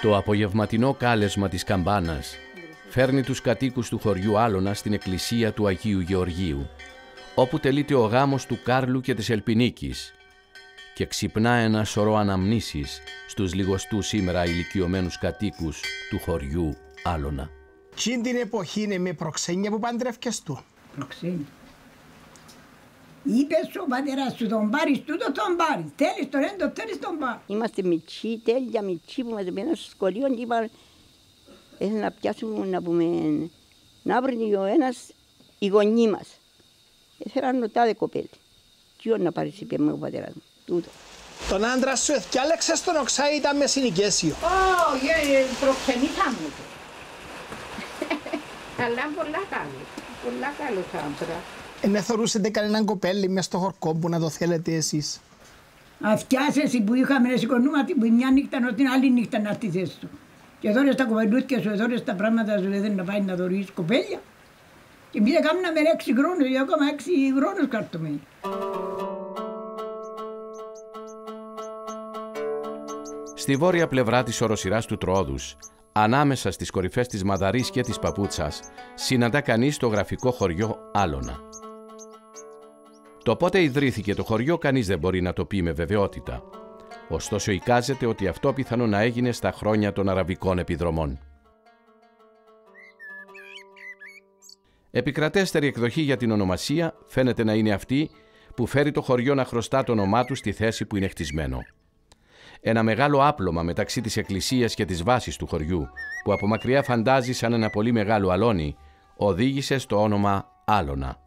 Το απογευματινό κάλεσμα της καμπάνας φέρνει τους κατοίκους του χωριού Άλωνα στην εκκλησία του Αγίου Γεωργίου, όπου τελείται ο γάμος του Κάρλου και της Ελπινίκης και ξυπνά ένα σωρό αναμνήσεις στους λιγοστούς σήμερα ηλικιωμένους κατοίκους του χωριού Άλωνα. Τι την εποχή είναι με προξένια που παντρεύκες του? Προξένια. Είπες ο πατέρας σου τον πάρεις, τούτο τον πάρεις. Θέλεις τον έντο, θέλεις τον πάρεις. Είμαστε μητσί, τέλεια μητσί που μας πήγαν στο σχολείο και είπαν να πιάσουμε να πούμε να βρει ο ένας η γονή μας. Έφεραν νοτάδε κοπέλη. Ποιο να πάρεις είπε με ο πατέρας μου, τούτο. Τον άντρα σου εθιάλεξες τον οξά ή ήταν με συνοικέσιο? Όχι, προξενήσα μου. Αλλά πολλά καλό, πολλά καλός άντρα. Δεν θεωρούσατε κανέναν κοπέλι μες στο χορκό που να το θέλετε εσείς? Αθιάσαι που είχαμε να σηκωνούμε που μια νύχτα ενώ την άλλη νύχτα να έρθει θέση του. Και τώρα στα κοπελούθια σου, τώρα στα πράγματα σου δεν να πάει να δωρείς κοπέλια. Και εμείς έκαναμε 6 χρόνους, και ακόμα 6 χρόνους καρτωμένοι. Στη βόρεια πλευρά της οροσειράς του Τρόδους, ανάμεσα στις κορυφές της Μαδαρής και της Παπούτσας, συναντά κανείς το γραφικό χωριό Άλωνα. Το πότε ιδρύθηκε το χωριό κανείς δεν μπορεί να το πει με βεβαιότητα. Ωστόσο εικάζεται ότι αυτό πιθανόν να έγινε στα χρόνια των αραβικών επιδρομών. Επικρατέστερη εκδοχή για την ονομασία φαίνεται να είναι αυτή που φέρει το χωριό να χρωστά το όνομά του στη θέση που είναι χτισμένο. Ένα μεγάλο άπλωμα μεταξύ της εκκλησίας και της βάσης του χωριού, που από μακριά φαντάζει σαν ένα πολύ μεγάλο αλόνι, οδήγησε στο όνομα Άλωνα.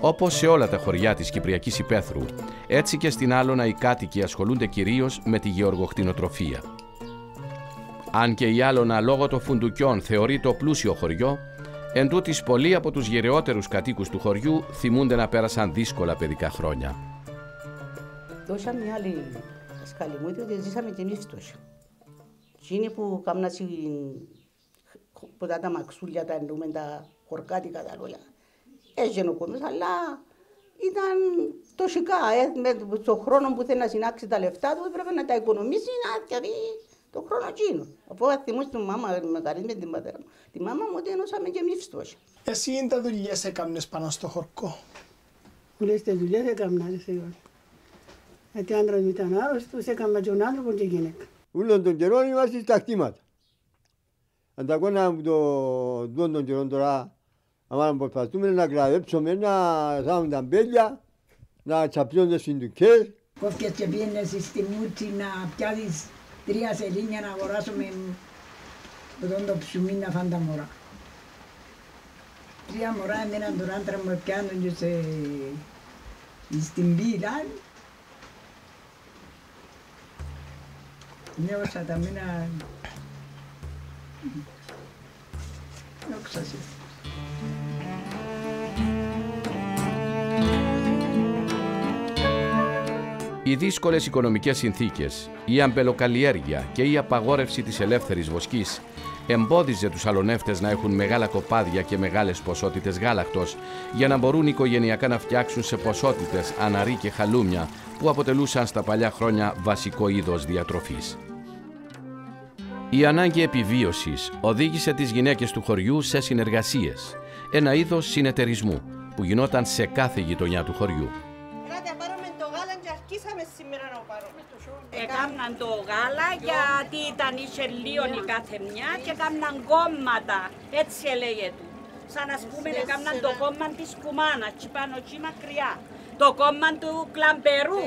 Όπως σε όλα τα χωριά της Κυπριακής Υπαίθρου, έτσι και στην Άλωνα οι κάτοικοι ασχολούνται κυρίως με τη γεωργοκτηνοτροφία. Αν και η Άλωνα λόγω των φουντουκιών θεωρεί το πλούσιο χωριό, εν τούτοις πολλοί από τους γεραιότερους κατοίκους του χωριού θυμούνται να πέρασαν δύσκολα παιδικά χρόνια. Δώσα μια άλλη σκαλή μου, ότι ζήσαμε και εμείς φτώχεια. Εκείνοι που κάμουν ποτά τα μαξούλια, τα εννοούμε, τα χορκάτικα, τα λόγια. Έγινε ο κόσμος, αλλά ήταν τοσικά. Στον χρόνο που θέλει να συνάξει τα λεφτά του, έπρεπε να τα οικονομήσει, να διαβεί τον χρόνο εκείνο. Οπότε θυμώ στην μάμα, με καλή με την πατέρα μου, τη μάμα μου ότι ενώσαμε και εμείς φτώχεια. Εσύ είναι τα δουλειές έκαμνες πάνω στο χορκό? Όλες τις δουλειές έκαμνα, γιατί ο άντρας μου ήταν άρρωστος, έκανα και τον άνθρωπο και γυναίκα. Ούλον τον καιρό είμαστε στα κτήματα. Αν τα κόναμε τον καιρό τώρα, άμα προσπαθούμε να κλαδέψουμε, να κάνουμε τα μπέλια, να τσαπιώνται συντουκές. Κόφκες και πήγαινες στη Μούτσι να πιάσεις 3 σελήνια να αγοράσουμε το ψουμί να φάνε τα μωρά. 3 μωρά εμέναν τον άντρα μου πιάνουν και στην πύλα. Νιώσα τα μήνα... Νόξασε. Οι δύσκολες οικονομικές συνθήκες, η αμπελοκαλλιέργεια και η απαγόρευση της ελεύθερης βοσκής εμπόδιζε τους αλωνεύτες να έχουν μεγάλα κοπάδια και μεγάλες ποσότητες γάλακτος για να μπορούν οικογενειακά να φτιάξουν σε ποσότητες αναρί και χαλούμια που αποτελούσαν στα παλιά χρόνια βασικό είδος διατροφής. Η ανάγκη επιβίωσης οδήγησε τις γυναίκες του χωριού σε συνεργασίες, ένα είδος συνεταιρισμού που γινόταν σε κάθε γειτονιά του χωριού. Έκαναν το γάλα γιατί ήταν είχε λίγο η κάθε μια και έκαναν κόμματα, έτσι έλεγε του. Σαν ας πούμε έκαναν το κόμμα της κουμάνας, τσι πάνω τσι μακριά, το κόμμα του κλαμπερού,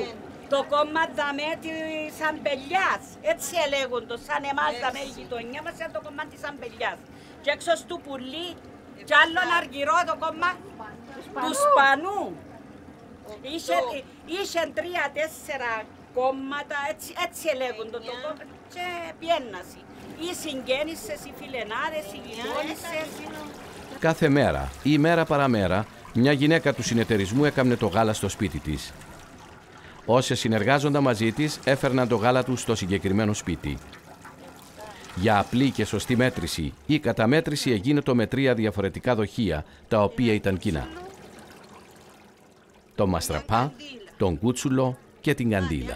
το κόμμα δαμέ της αμπελιάς, έτσι έλεγουν το, σαν εμάς δαμέ η γειτονιά μας ήταν το κόμμα της αμπελιάς. Και έξω του πουλί, κι άλλον αργυρό το κόμμα του σπανού. Είχε 3-4 κόμματα, έτσι έλεγουν το κόμμα και πιένναση. Οι συγγένισσες, οι φιλενάδες, οι γειτόνισσες. Κάθε μέρα ή μέρα παραμέρα, μια γυναίκα του συνεταιρισμού έκαμνε το γάλα στο σπίτι της. Όσες συνεργάζονταν μαζί της έφερναν το γάλα τους στο συγκεκριμένο σπίτι. Για απλή και σωστή μέτρηση, η καταμέτρηση εγίνετο με 3 διαφορετικά δοχεία, τα οποία ήταν κοινά. Το μαστραπά, τον κούτσουλο και την καντήλα.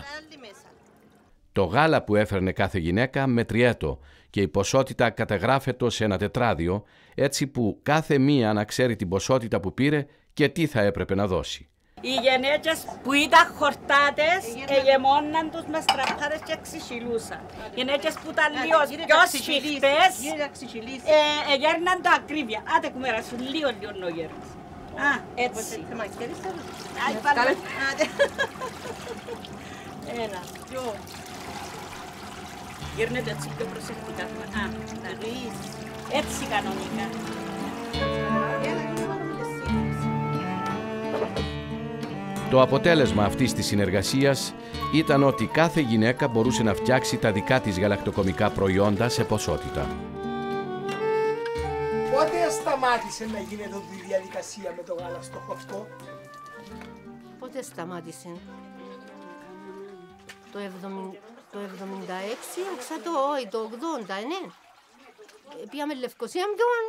Το γάλα που έφερνε κάθε γυναίκα μετριέτο και η ποσότητα καταγράφετο σε ένα τετράδιο, έτσι που κάθε μία να ξέρει την ποσότητα που πήρε και τι θα έπρεπε να δώσει. Οι γενέτσες που ήταν χορτάτες εγεμόναν τους με στραπάδες και ξυσιλούσαν. Οι γενέτσες που ήταν λίγο πιο σφιχτές εγέρναν το ακρίβεια. Άντε κουμέρα σου λίγο ο γέρος. Α, έτσι. Ένα, δυο. Γέρνετε έτσι πιο προσεκτικά. Α, έτσι κανονικά. Το αποτέλεσμα αυτής της συνεργασίας ήταν ότι κάθε γυναίκα μπορούσε να φτιάξει τα δικά της γαλακτοκομικά προϊόντα σε ποσότητα. Πότε σταμάτησε να γίνεται αυτή η διαδικασία με το γάλα στο χορκό? Πότε σταμάτησε? Το 76, όχι το 80, ναι. Πήγαμε Λευκοσία μοιόν.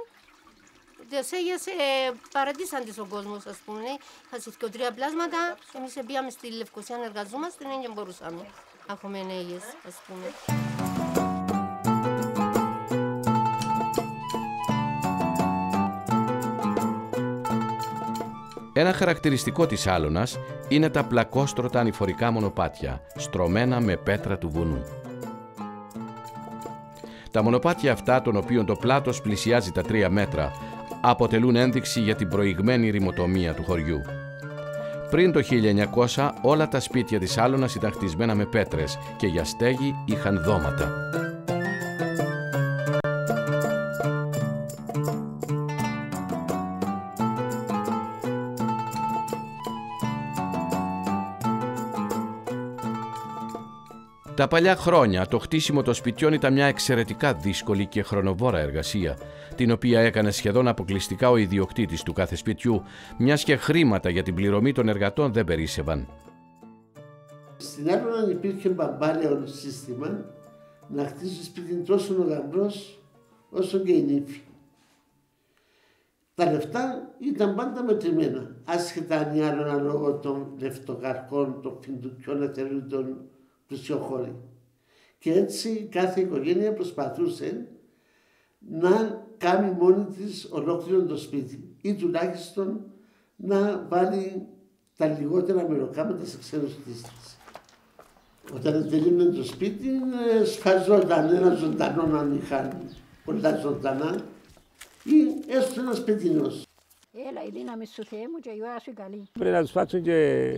Παρατήσαν τις ο κόσμος, ας πούμε. Είχαν 2-3 πλάσματα. Εμείς πήγαμε στη Λευκοσία να εργαζόμαστε και δεν μπορούσαμε. Έχουμε ενέργειες, ας πούμε. Ένα χαρακτηριστικό της Άλωνας είναι τα πλακόστρωτα ανηφορικά μονοπάτια, στρωμένα με πέτρα του βουνού. Τα μονοπάτια αυτά, των οποίων το πλάτος πλησιάζει τα 3 μέτρα, αποτελούν ένδειξη για την προηγμένη ρημοτομία του χωριού. Πριν το 1900 όλα τα σπίτια της Άλωνας ήταν χτισμένα με πέτρες και για στέγη είχαν δώματα. Τα παλιά χρόνια το χτίσιμο των σπιτιών ήταν μια εξαιρετικά δύσκολη και χρονοβόρα εργασία, την οποία έκανε σχεδόν αποκλειστικά ο ιδιοκτήτης του κάθε σπιτιού, μιας και χρήματα για την πληρωμή των εργατών δεν περίσσευαν. Στην Άλωνα υπήρχε μπαμπάλαιο σύστημα να χτίσει σπίτι τόσο ο γαμπρός όσο και η νύφη. Τα λεφτά ήταν πάντα μετρημένα, άσχετα αν η Άλωνα λόγω των λεφτοκαρχών, των φιντουκιών εθελοντών πλουσιοχώρη. Και έτσι κάθε οικογένεια προσπαθούσε να κάνει μόνη της ολόκληρο το σπίτι ή τουλάχιστον να βάλει τα λιγότερα μεροκάματα σε ξένους χτίστες. Όταν τελείωνε το σπίτι σφαζόταν ένα ζωντανό αν είχαν πολλά ζωντανά ή έστω ένας πετεινός. Έλα η δύναμη σου Θεέ μου και η ώρα σου καλή. Πρέπει να τους φάξουν και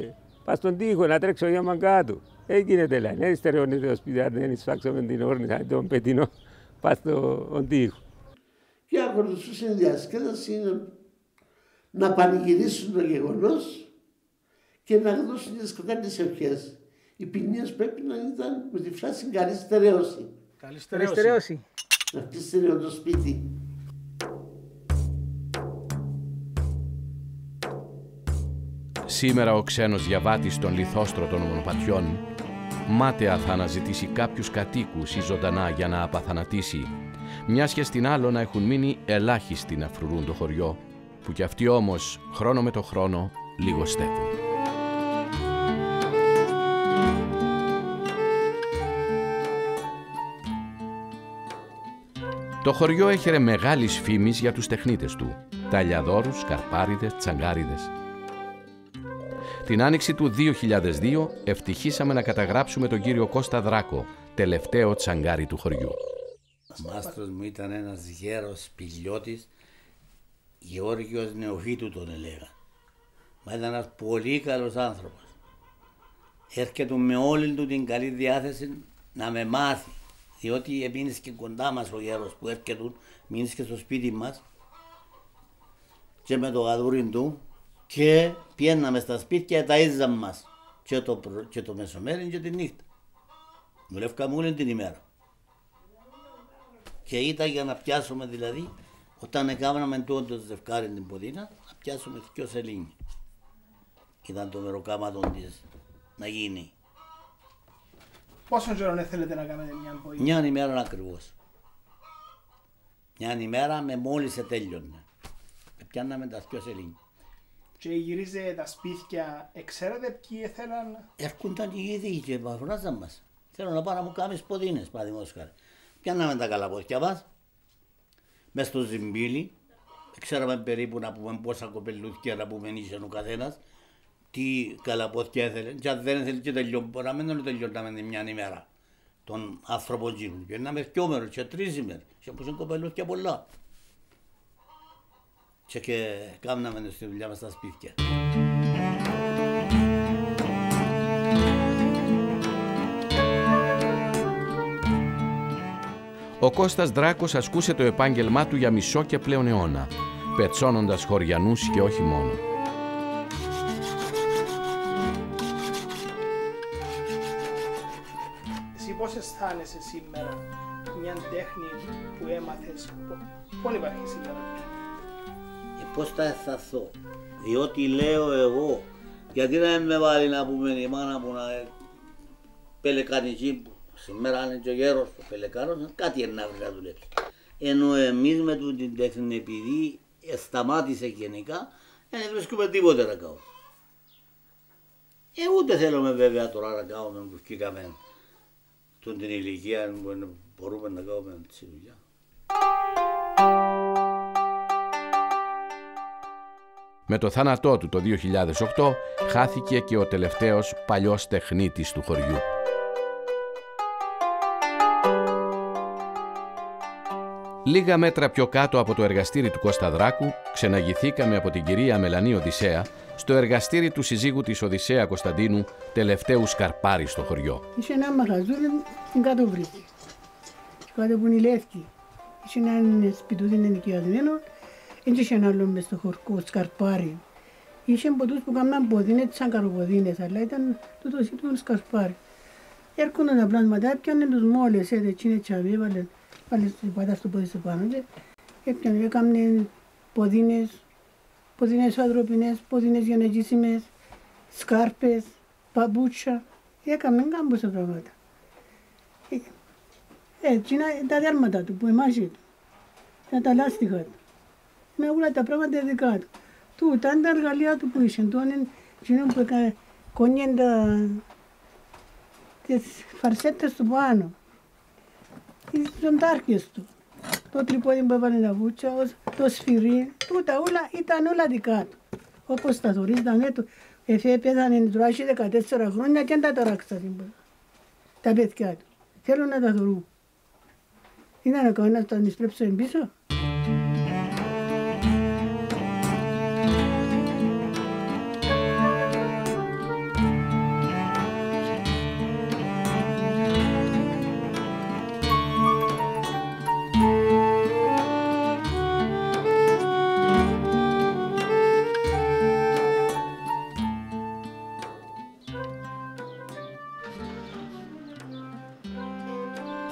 πας στον τοίχο να τρέξω για μαγκάτου. Έγινε τελά, δεν στερεώνεται το σπίτι, αν δεν εισφάξαμε την όρνη, τον πετεινό, πας στον τοίχο. Και ακολουθούσε η διασκέδαση να πανηγυρίσουν το γεγονός και να δώσουν τις κατάλληλες ευχές. Οι ποινίες πρέπει να ήταν με τη φράση καλή στερέωση. Καλή στερέωση. Να στερεώ το σπίτι. Σήμερα ο ξένος διαβάτης των λιθόστρωτων μονοπατιών μάταια θα αναζητήσει κάποιους κατοίκους ή ζωντανά για να απαθανατήσει, μιας και στην Άλωνα έχουν μείνει ελάχιστοι να φρουρούν το χωριό, που κι αυτοί όμως χρόνο με το χρόνο λιγοστεύουν. Το χωριό έχερε μεγάλης φήμης για τους τεχνίτες του, ταλιαδόρους, καρπάριδες, τσαγκάριδες. Την άνοιξη του 2002 ευτυχήσαμε να καταγράψουμε τον κύριο Κώστα Δράκο, τελευταίο τσαγκάρι του χωριού. Ο μάστρος μου ήταν ένας γέρος πηλιώτης, Γεώργιος Νεοφύτου τον έλεγα. Μα ήταν ένας πολύ καλός άνθρωπος. Έρχεται με όλη του την καλή διάθεση να με μάθει, διότι μείνεις και κοντά μας ο γέρος που έρχεται, μείνεις και στο σπίτι μας και με το γαδούριν του και πιέναμε στα σπίτια και ταΐζαμε μας και το μεσομέρι και τη νύχτα. Δουλεύκαμε όλη την ημέρα. Και ήταν για να πιάσουμε δηλαδή, όταν έκαναμε το ζευκάρι την ποδίνα, να πιάσουμε δυο σελήνια. Ήταν το μεροκάματο της να γίνει. Πόσο καιρό θέλετε να κάνετε μια ποδίνα? Μια ημέρα ακριβώς. Μια ημέρα με μόλις τέλειωνε. Πιάνναμε τα δυο σελήνια. Και γυρίζε τα σπίτια, ξέρετε ποιοι θέλαν. Έρχονταν οι ίδιοι και φωνάζαν μας. Θέλω να πάω να μου κάνεις ποδίνες, παραδείγματος χάρη. Πιάνναμε τα καλαπόθηκια μας, μες στο ζυμπίλι. Ξέραμε περίπου να πούμε πόσα κοπελούθηκια να πούμε είχε ο καθένας. Τι καλαπόθηκια ήθελε. Και αν δεν ήθελε και τελειώνει, μπορεί να μην τελειώναμε μια ημέρα. Τον άνθρωπο γύρουν. Και να με 2 μέρες και 3 ημέρες. Και πως είναι κοπελούθηκια πολλά. Και κάναμε στη δουλειά μας στα σπίτια. Ο Κώστας Δράκος ασκούσε το επάγγελμά του για μισό και πλέον αιώνα, πετσώνοντας χωριανούς και όχι μόνο. Εσύ πώς αισθάνεσαι σήμερα μια τέχνη που έμαθες, πού υπάρχει σήμερα? Πώς θα αισθανθώ, διότι λέω εγώ, γιατί να με βάλει να πούμε η μάνα μου να πελεκανική που σήμερα είναι και ο γέρος ο πελεκάνος, κάτι είναι να βρει να δουλέψει. Ενώ εμείς με την τέχνη επειδή σταμάτησε γενικά, δεν βρίσκουμε τίποτε να κάνουμε. Ούτε θέλουμε βέβαια τώρα να κάνουμε που βγήκαμε την ηλικία που μπορούμε να κάνουμε τη δουλειά. Με το θάνατό του το 2008 χάθηκε και ο τελευταίος παλιός τεχνίτης του χωριού. Λίγα μέτρα πιο κάτω από το εργαστήρι του Κώστα Δράκου ξεναγηθήκαμε από την κυρία Μελανή Οδυσσέα στο εργαστήρι του συζύγου της Οδυσσέα Κωνσταντίνου, τελευταίου Σκαρπάρη στο χωριό. Είχε ένα μαγαζούλι στην κάτω βρήκε. Κάτω που είναι η Λεύκη. Είχε ένα σπιτούδι ενοικιασμένο. Δεν είχε ένα άλλο μες στο χωρικό Σκαρπάρι. Είχε ποτούς που κάναν ποδίνες, σαν καροποδίνες, αλλά ήταν τούτος ήταν Σκαρπάρι. Έρχονταν τα πλάσματα, έπιανε τους μόλες, έτσι είναι τσαβί, έβαλε πατά στο πόδι στο πάνω και έπιανε, έκαναν ποδίνες ανθρωπινές, ποδίνες γενετήσιμες, σκάρπες, παπούτσια. Έκαναν κάμποσα πράγματα. Έτσι είναι τα δέρματα του που εμάζει του, τα λάστιχα του. Με όλα τα πράγματα δικά του. Τούτα είναι τα εργαλεία του που είσαι. Τούτα είναι που κόνιαν τις φαρσέτες του πάνω. Τις ζωντάρκες του. Το τρυπόδι που έβαλε τα βούτσα, το σφυρί. Τούτα όλα ήταν όλα δικά του. Όπως τα θωρείς τα μέτω. Πέθανε τώρα 14 χρόνια και δεν τα ταράξα τα παιδιά του. Θέλω να τα θωρούν. Ήταν ο κανένας να τις πρέψω εμπίσω.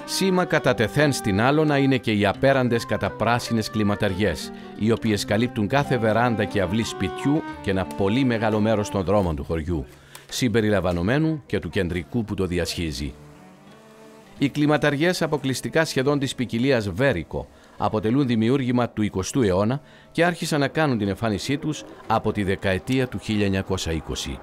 Σήμα κατά τεθέν στην Άλωνα είναι και οι απέραντες καταπράσινες κλιματαριές, οι οποίες καλύπτουν κάθε βεράντα και αυλή σπιτιού και ένα πολύ μεγάλο μέρος των δρόμων του χωριού, συμπεριλαμβανομένου και του κεντρικού που το διασχίζει. Οι κλιματαριές, αποκλειστικά σχεδόν της ποικιλίας Βέρικο, αποτελούν δημιούργημα του 20ου αιώνα και άρχισαν να κάνουν την εμφάνισή τους από τη δεκαετία του 1920.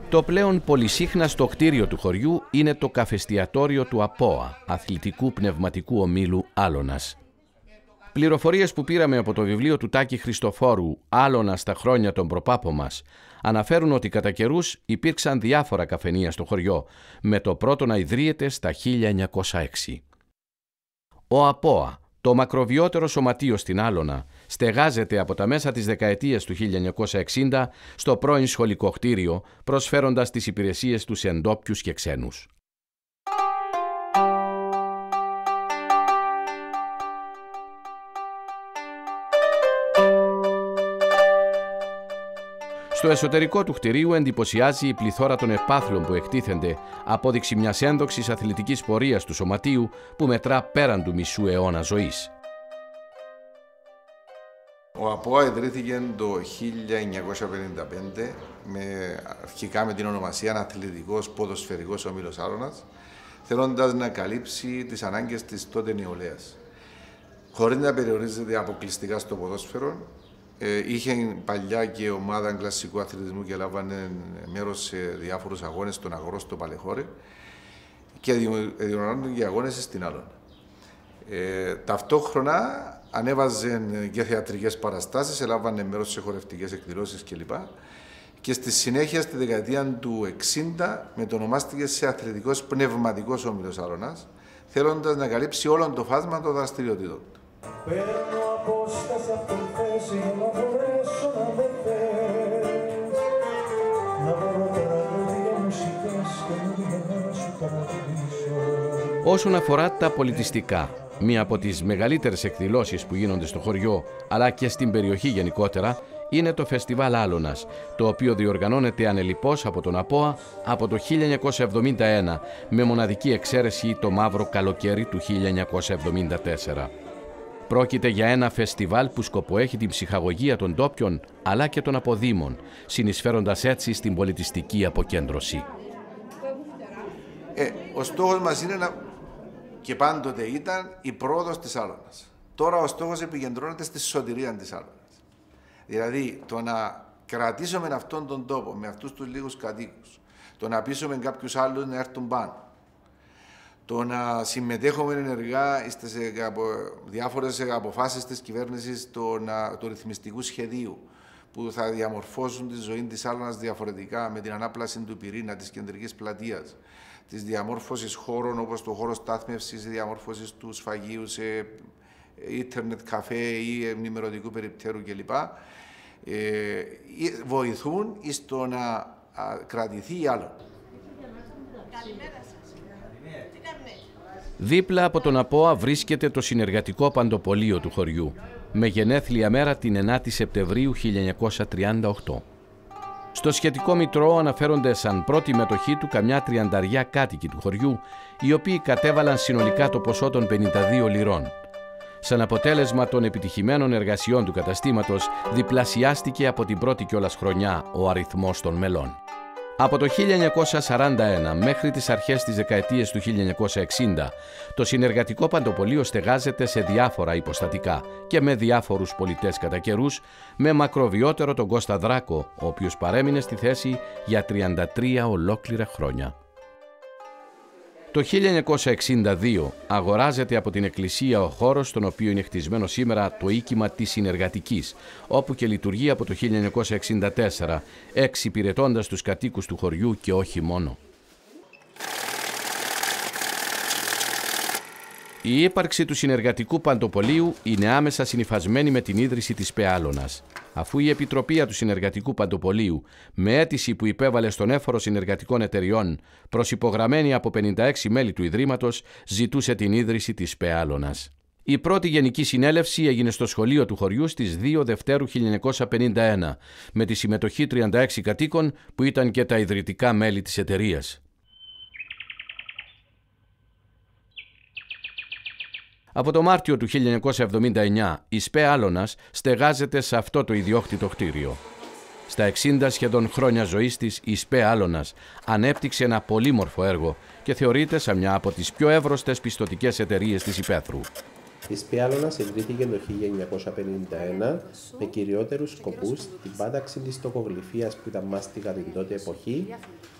Το πλέον πολυσύχναστο κτίριο του χωριού είναι το καφεστιατόριο του ΑΠΟΑ, Αθλητικού Πνευματικού Ομίλου Άλωνας. Πληροφορίες που πήραμε από το βιβλίο του Τάκη Χριστοφόρου «Άλωνα στα χρόνια των προπάπων μας» αναφέρουν ότι κατά καιρούς υπήρξαν διάφορα καφενεία στο χωριό, με το πρώτο να ιδρύεται στα 1906. Ο ΑΠΟΑ, το μακροβιότερο σωματείο στην Άλωνα, στεγάζεται από τα μέσα της δεκαετίας του 1960 στο πρώην σχολικό κτίριο, προσφέροντας τις υπηρεσίες του σε ντόπιους και ξένους. Στο εσωτερικό του κτηρίου εντυπωσιάζει η πληθώρα των επάθλων που εκτίθενται, απόδειξη μιας ένδοξης αθλητικής πορείας του σωματείου που μετρά πέραν του μισού αιώνα ζωής. Ο ΑΠΟΑ ιδρύθηκε το 1955, αρχικά με την ονομασία Αθλητικός Ποδοσφαιρικός Ομίλος Άλωνας. θέλοντας να καλύψει τις ανάγκες της τότε νεολαίας. Χωρίς να περιορίζεται αποκλειστικά στο ποδόσφαιρο, είχε παλιά και ομάδα κλασσικού αθλητισμού και λάβανε μέρος σε διάφορους αγώνες στον Αγρό στο Παλαιχώρι και διοργανώνουν και αγώνες στην Άλλον. Ταυτόχρονα ανέβαζε και θεατρικές παραστάσεις, έλαβανε μέρος σε χορευτικές εκδηλώσεις κλπ. Και στη συνέχεια, στη δεκαετία του 60, μετονομάστηκε σε αθλητικός πνευματικός όμιλος Άλωνας, θέλοντας να καλύψει όλο το φάσμα των δραστηριοτήτων του. Όσον αφορά τα πολιτιστικά, μία από τις μεγαλύτερες εκδηλώσεις που γίνονται στο χωριό, αλλά και στην περιοχή γενικότερα, είναι το Φεστιβάλ Άλωνας, το οποίο διοργανώνεται ανελιπώς από τον ΑΠΟΑ από το 1971, με μοναδική εξαίρεση το μαύρο καλοκαίρι του 1974. Πρόκειται για ένα φεστιβάλ που σκοπό έχει την ψυχαγωγία των ντόπιων, αλλά και των αποδήμων, συνεισφέροντας έτσι στην πολιτιστική αποκέντρωση. Ο στόχος μας είναι και πάντοτε ήταν η πρόοδος της Άλωνας. Τώρα ο στόχος επικεντρώνεται στη σωτηρία της Άλωνας. Δηλαδή, το να κρατήσουμε αυτόν τον τόπο με αυτούς τους λίγους κατοίκους, το να πείσουμε κάποιους άλλους να έρθουν πάνω, το να συμμετέχουμε ενεργά στις διάφορες αποφάσεις της κυβέρνησης του ρυθμιστικού σχεδίου που θα διαμορφώσουν τη ζωή της Άλωνας διαφορετικά με την ανάπλαση του πυρήνα της κεντρικής πλατείας, της διαμόρφωσης χώρων όπως το χώρο στάθμευσης, τη διαμόρφωσης του σφαγείου σε ίντερνετ καφέ ή ενημερωτικού περιπτέρου κλπ. Βοηθούν στο να κρατηθεί η Άλωνα. Δίπλα από τον ΑΠΟΑ βρίσκεται το συνεργατικό παντοπολείο του χωριού, με γενέθλια μέρα την 9η Σεπτεμβρίου 1938. Στο σχετικό μητρό αναφέρονται σαν πρώτη μετοχή του καμιά 30 κάτοικοι του χωριού, οι οποίοι κατέβαλαν συνολικά το ποσό των 52 λιρών. Σαν αποτέλεσμα των επιτυχημένων εργασιών του καταστήματος, διπλασιάστηκε από την πρώτη κιόλας χρονιά ο αριθμός των μελών. Από το 1941 μέχρι τις αρχές της δεκαετίας του 1960, το συνεργατικό παντοπολείο στεγάζεται σε διάφορα υποστατικά και με διάφορους πολιτές κατά καιρούς, με μακροβιότερο τον Κώστα Δράκο, ο οποίος παρέμεινε στη θέση για 33 ολόκληρα χρόνια. Το 1962 αγοράζεται από την Εκκλησία ο χώρος στον οποίο είναι χτισμένο σήμερα το οίκημα της Συνεργατικής, όπου και λειτουργεί από το 1964, εξυπηρετώντας τους κατοίκους του χωριού και όχι μόνο. Η ύπαρξη του συνεργατικού παντοπολείου είναι άμεσα συνυφασμένη με την ίδρυση της ΠΕΑΛΟΝΑΣ, αφού η Επιτροπή του Συνεργατικού Παντοπολείου, με αίτηση που υπέβαλε στον Έφορο Συνεργατικών Εταιριών, προσυπογραμμένη από 56 μέλη του Ιδρύματος, ζητούσε την ίδρυση της ΠΕΑΛΟΝΑΣ. Η πρώτη Γενική Συνέλευση έγινε στο σχολείο του χωριού στις 2 Δευτέρου 1951, με τη συμμετοχή 36 κατοίκων που ήταν και τα ιδρυτικά μέλη της εταιρείας. Από το Μάρτιο του 1979, η ΣΠΕ Άλωνας στεγάζεται σε αυτό το ιδιόκτητο κτίριο. Στα 60 σχεδόν χρόνια ζωής της, η ΣΠΕ Άλωνας ανέπτυξε ένα πολύμορφο έργο και θεωρείται σαν μια από τις πιο εύρωστες πιστωτικές εταιρείες της υπαίθρου. Η ΣΠΕ Άλωνας ιδρύθηκε το 1951 με κυριότερους σκοπούς την πάταξη της τοκογλυφίας που ήταν μάστιγα την τότε εποχή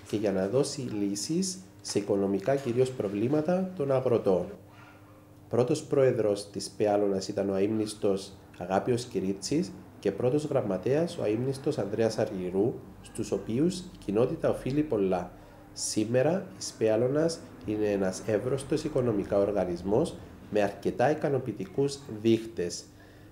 και για να δώσει λύσεις σε οικονομικά κυρίως προβλήματα των αγροτών. Πρώτος πρόεδρος της ΣΠΕ Άλωνας ήταν ο αείμνηστος Αγάπιος Κυρίτσης και πρώτος γραμματέας ο αείμνηστος Ανδρέας Αργυρού, στους οποίους η κοινότητα οφείλει πολλά. Σήμερα η ΣΠΕ Άλωνας είναι ένας εύρωστος οικονομικά οργανισμός με αρκετά ικανοποιητικούς δείχτες.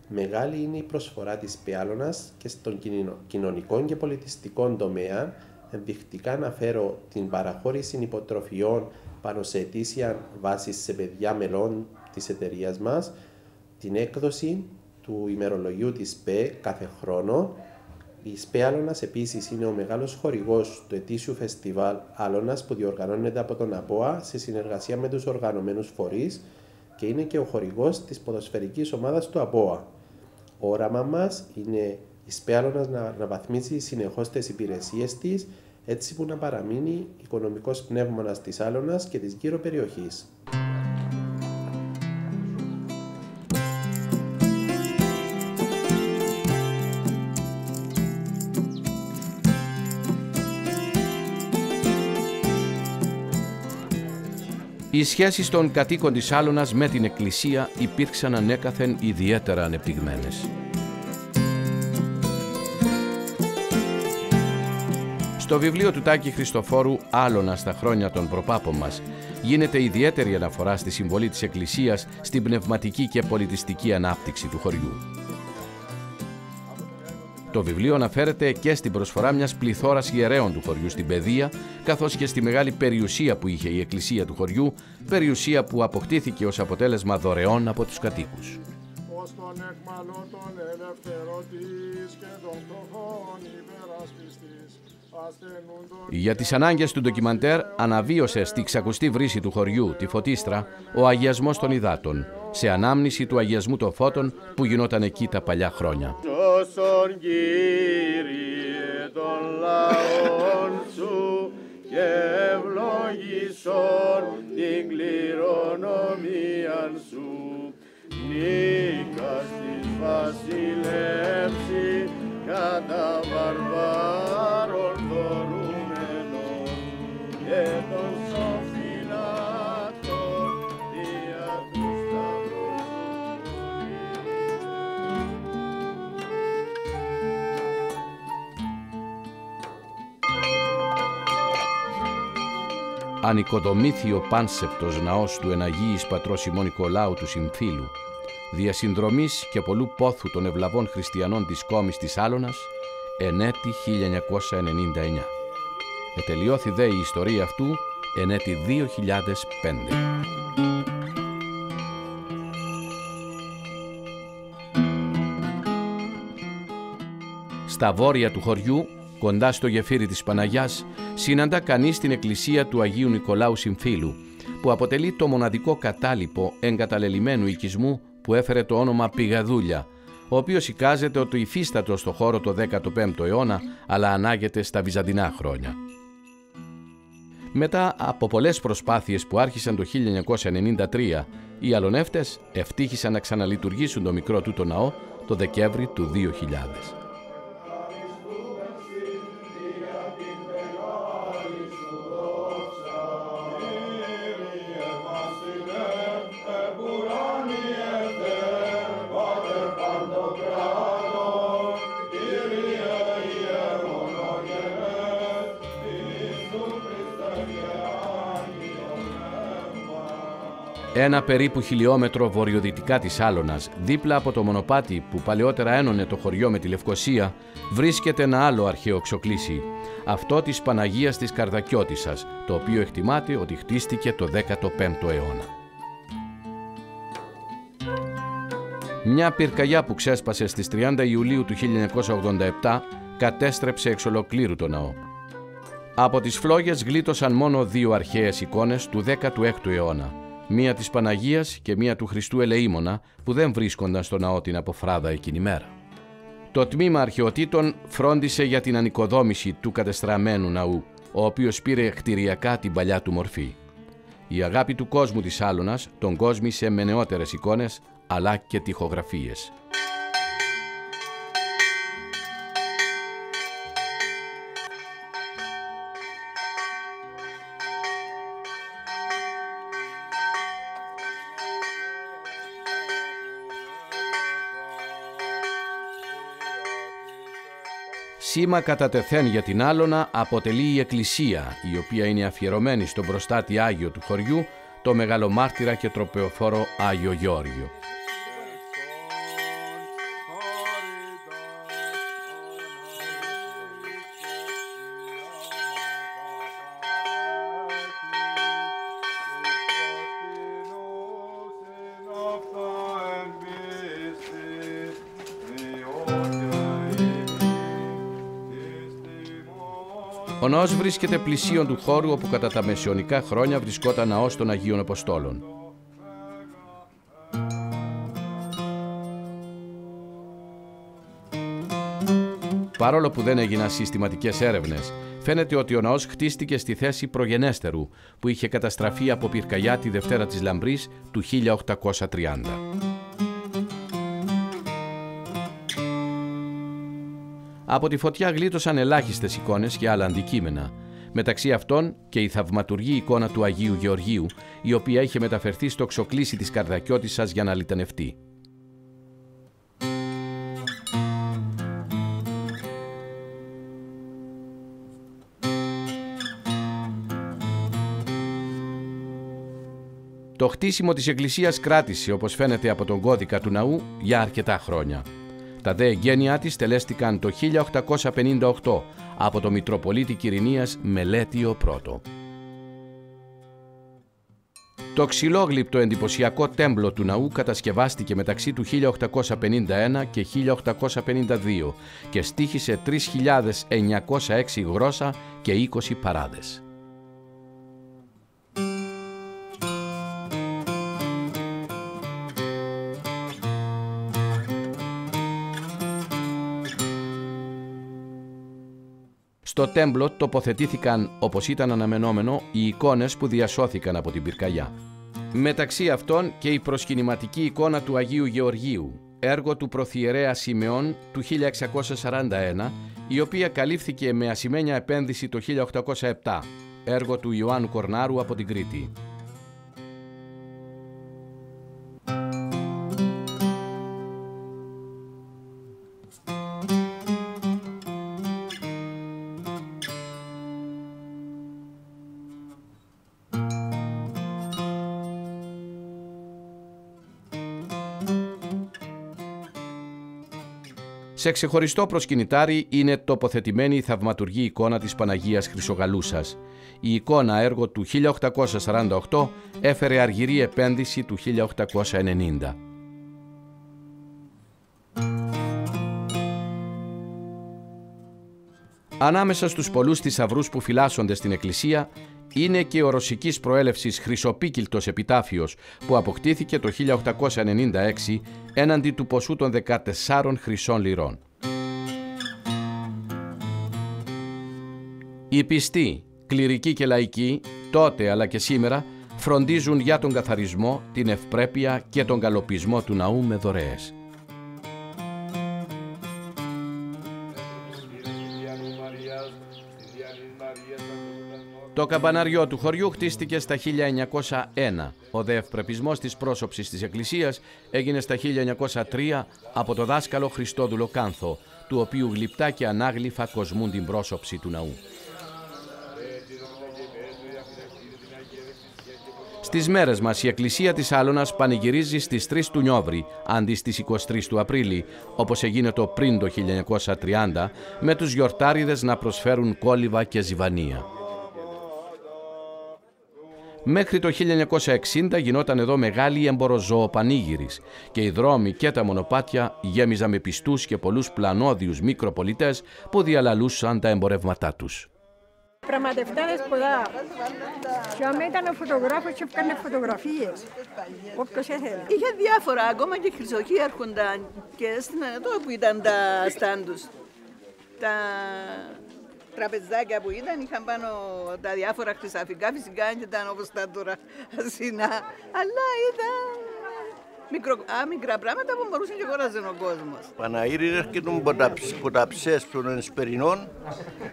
Μεγάλη είναι η προσφορά της ΣΠΕ Άλωνας και στον κοινωνικό και πολιτιστικό τομέα. Ενδεικτικά αναφέρω την παραχώρηση υποτροφιών πάνω σε ετήσια βάση σε παιδιά μελών της εταιρείας μας, την έκδοση του ημερολογίου της ΣΠΕ κάθε χρόνο. Η ΣΠΕ Άλωνας επίσης είναι ο μεγάλος χορηγός του ετήσιου φεστιβάλ Άλωνας που διοργανώνεται από τον ΑΠΟΑ σε συνεργασία με τους οργανωμένους φορείς και είναι και ο χορηγός της ποδοσφαιρικής ομάδας του ΑΠΟΑ. Όραμα μας είναι η ΣΠΕ Άλωνας να αναβαθμίσει συνεχώς τις υπηρεσίες της έτσι που να παραμείνει οικονομικός πνεύμονας της Άλωνας και της γύρω περιοχής. Οι σχέσεις των κατοίκων της Άλωνας με την Εκκλησία υπήρξαν ανέκαθεν ιδιαίτερα ανεπτυγμένες. Στο βιβλίο του Τάκη Χριστοφόρου «Άλωνα στα χρόνια των προπάπων μας» γίνεται ιδιαίτερη αναφορά στη συμβολή της Εκκλησίας στην πνευματική και πολιτιστική ανάπτυξη του χωριού. Το βιβλίο αναφέρεται και στην προσφορά μιας πληθώρας ιερέων του χωριού στην παιδεία, καθώς και στη μεγάλη περιουσία που είχε η εκκλησία του χωριού, περιουσία που αποκτήθηκε ως αποτέλεσμα δωρεών από τους κατοίκους. Για τις ανάγκες του ντοκιμαντέρ αναβίωσε στη ξακουστή βρύση του χωριού, τη Φωτίστρα, ο αγιασμός των υδάτων, σε ανάμνηση του αγιασμού των φώτων που γινόταν εκεί τα παλιά χρόνια. Σώσον Κύριε των λαών σου και ευλογήσον την κληρονομία σου. Νίκας της βασιλεύση κατά βαρβάρων δωρούμενων και των σοφυλάτων δια του σταυρού. Ανοικοδομήθη ο πάνσεπτος ναός του Εναγίης Πατρός ημών Νικολάου του Συμφίλου, διασυνδρομής και πολλού πόθου των ευλαβών χριστιανών της κόμης της Άλωνας, εν έτη 1999. Ετελειώθη δε η ιστορία αυτού εν έτη 2005. Στα βόρεια του χωριού, κοντά στο γεφύρι της Παναγιάς, συναντά κανείς την εκκλησία του Αγίου Νικολάου Συμφίλου, που αποτελεί το μοναδικό κατάλοιπο εγκαταλελειμμένου οικισμού που έφερε το όνομα Πηγαδούλια, ο οποίος εικάζεται ότι υφίστατο στο χώρο το 15ο αιώνα, αλλά ανάγεται στα βυζαντινά χρόνια. Μετά από πολλές προσπάθειες που άρχισαν το 1993, οι αλωνεύτες ευτύχησαν να ξαναλειτουργήσουν το μικρό τούτο ναό το Δεκέμβρη του 2000. Ένα περίπου χιλιόμετρο βορειοδυτικά της Άλωνας, δίπλα από το μονοπάτι που παλαιότερα ένωνε το χωριό με τη Λευκοσία, βρίσκεται ένα άλλο αρχαίο ξοκλήσι, αυτό της Παναγίας της Καρδακιώτισσας, το οποίο εκτιμάται ότι χτίστηκε το 15ο αιώνα. Μια πυρκαγιά που ξέσπασε στις 30 Ιουλίου του 1987 κατέστρεψε εξ ολοκλήρου το ναό. Από τις φλόγες γλίτωσαν μόνο δύο αρχαίες εικόνες του 16ου αιώνα, μία της Παναγίας και μία του Χριστού Ελεήμονα, που δεν βρίσκονταν στο ναό την αποφράδα εκείνη μέρα. Το τμήμα αρχαιοτήτων φρόντισε για την ανοικοδόμηση του κατεστραμμένου ναού, ο οποίος πήρε κτηριακά την παλιά του μορφή. Η αγάπη του κόσμου της Άλωνας τον κόσμησε με νεότερες εικόνες, αλλά και τοιχογραφίες. Σήμα κατά τεθέν για την Άλωνα αποτελεί η εκκλησία, η οποία είναι αφιερωμένη στον προστάτη Άγιο του χωριού, το μεγαλομάρτυρα και τροπεοφόρο Άγιο Γεώργιο. Ο ναός βρίσκεται πλησίον του χώρου όπου κατά τα μεσαιωνικά χρόνια βρισκόταν ναός των Αγίων Αποστόλων. παρόλο που δεν έγιναν συστηματικές έρευνες, φαίνεται ότι ο ναός χτίστηκε στη θέση προγενέστερου, που είχε καταστραφεί από πυρκαγιά τη Δευτέρα της Λαμπρής του 1830. Από τη φωτιά γλίτωσαν ελάχιστες εικόνες και άλλα αντικείμενα. Μεταξύ αυτών και η θαυματουργή εικόνα του Αγίου Γεωργίου, η οποία είχε μεταφερθεί στο ξοκλήσι της Καρδακιώτισσας για να λιτανευτεί. Το χτίσιμο της εκκλησίας κράτησε, όπως φαίνεται από τον κώδικα του ναού, για αρκετά χρόνια. Τα δε εγγένειά της τελέστηκαν το 1858 από το Μητροπολίτη Κυρηνίας Μελέτιο I. Το ξυλόγλυπτο εντυπωσιακό τέμπλο του ναού κατασκευάστηκε μεταξύ του 1851 και 1852 και στοίχησε 3.906 γρόσα και 20 παράδες. Στο τέμπλο τοποθετήθηκαν, όπως ήταν αναμενόμενο, οι εικόνες που διασώθηκαν από την πυρκαγιά. Μεταξύ αυτών και η προσκυνηματική εικόνα του Αγίου Γεωργίου, έργο του Πρωθιερέα Σιμεών του 1641, η οποία καλύφθηκε με ασημένια επένδυση το 1807, έργο του Ιωάννου Κορνάρου από την Κρήτη. Σε ξεχωριστό προσκυνητάρι είναι τοποθετημένη η θαυματουργή εικόνα της Παναγίας Χρυσογαλούσας. Η εικόνα, έργο του 1848, έφερε αργυρή επένδυση του 1890. Ανάμεσα στους πολλούς θησαυρούς που φυλάσσονται στην εκκλησία είναι και ο ρωσικής προέλευσης χρυσοπίκυλτος επιτάφιος που αποκτήθηκε το 1896 έναντι του ποσού των 14 χρυσών λιρών. Οι πιστοί, κληρικοί και λαϊκοί, τότε αλλά και σήμερα, φροντίζουν για τον καθαρισμό, την ευπρέπεια και τον καλοπισμό του ναού με δωρεές. Το καμπαναριό του χωριού χτίστηκε στα 1901. Ο δε ευπρεπισμός της πρόσωψης της εκκλησίας έγινε στα 1903 από το δάσκαλο Χριστόδουλο Κάνθο, του οποίου γλυπτά και ανάγλυφα κοσμούν την πρόσωψη του ναού. Στις μέρες μας η εκκλησία της Άλωνας πανηγυρίζει στις 3 του Νιόβρη, αντί στις 23 του Απρίλη, όπως έγινε το πριν το 1930, με τους γιορτάριδες να προσφέρουν κόλυβα και ζιβανία. Μέχρι το 1960 γινόταν εδώ μεγάλη εμποροζωοπανήγυρης και οι δρόμοι και τα μονοπάτια γέμιζαν με πιστούς και πολλούς πλανόδιους μικροπολιτές που διαλαλούσαν τα εμπορεύματά τους. Πραγματευτάδες πολλά. Και άμα ήταν ο φωτογράφος και έκανε φωτογραφίες. Όποιος έθελε. Είχε διάφορα, ακόμα και χρυσοχοί έρχονταν και στην εδώ που ήταν τα στάντους. Τα τραπεζάκια που ήταν, είχαν πάνω τα διάφορα χρυσαφικά, φυσικά δεν ήταν όπως τα τώρα ασυνά. Αλλά ήταν μικρά πράγματα που μπορούσαν και χώραζε ο κόσμος. Παναήρι έρχεται από τα ψες των Εσπερινών,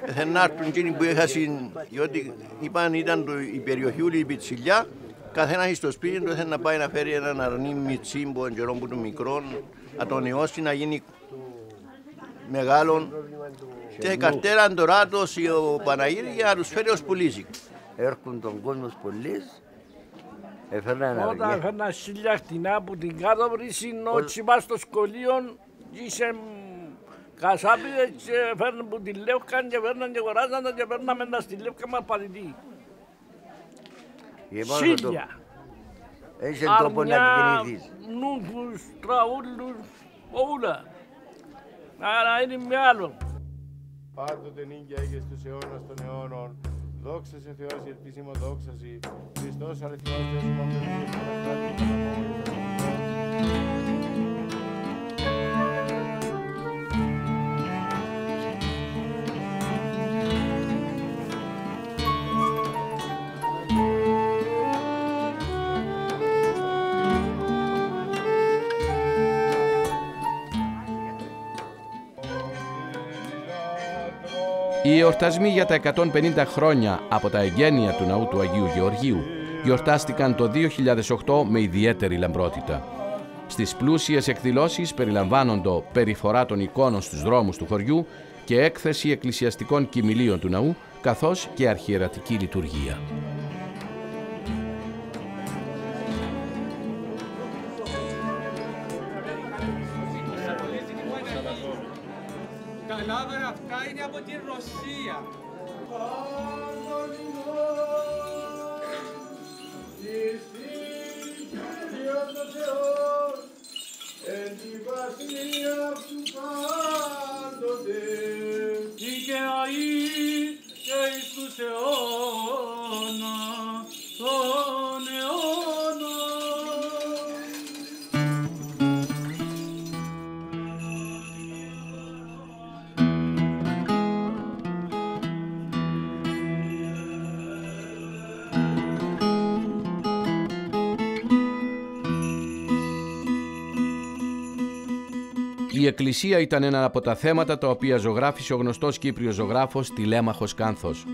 θα έρθουν εκείνοι που έχασαν, διότι είπαν ήταν η περιοχή όλη η πιτσιλιά, καθένας στο σπίτι του θέλει να πάει να φέρει έναν αρνί μιτσί που τον καιρό που του μικρόν, να τον νιώσει να γίνει μεγάλον και καρτέραν τώρα ο Παναγύρι για να τους φέρει ως πουλήσει. Έρχουν τον κόσμο πουλής. Όταν έφερνα χίλια χτινά από την κάτω βρύσιν, όχι πας στο σχολείο, είσαι κασάπιδες και φέρνουν που τη Λεύκαν και φέρναν και κοράζαν και φέρναμε να στη Λεύκα μας πατητή. Χίλια. Έχει τόπο να κινηθείς. Νούχους, τραούλους, όλα. Άρα είναι με άλλο. Πάντοτε νύχια και στους αιώνας των αιώνων. Δόξα σε Θεός, ελπίσιμο δόξαση. Χριστός αληθινός Θεός μαθητής και ανακράτης Οι εορτασμοί για τα 150 χρόνια από τα εγγένεια του ναού του Αγίου Γεωργίου γιορτάστηκαν το 2008 με ιδιαίτερη λαμπρότητα. Στις πλούσιες εκδηλώσεις περιλαμβάνονται περιφορά των εικόνων στους δρόμους του χωριού και έκθεση εκκλησιαστικών κοιμηλίων του ναού, καθώς και αρχιερατική λειτουργία. Τα λάβαρα αυτά είναι από τη Ρωσία. Εν τη βασιλεία του πάντοτε δικαιαεί και εις τους αιώνας των αιώνων. Η εκκλησία ήταν ένα από τα θέματα τα οποία ζωγράφισε ο γνωστός Κύπριος ζωγράφος Τηλέμαχος Κάνθος.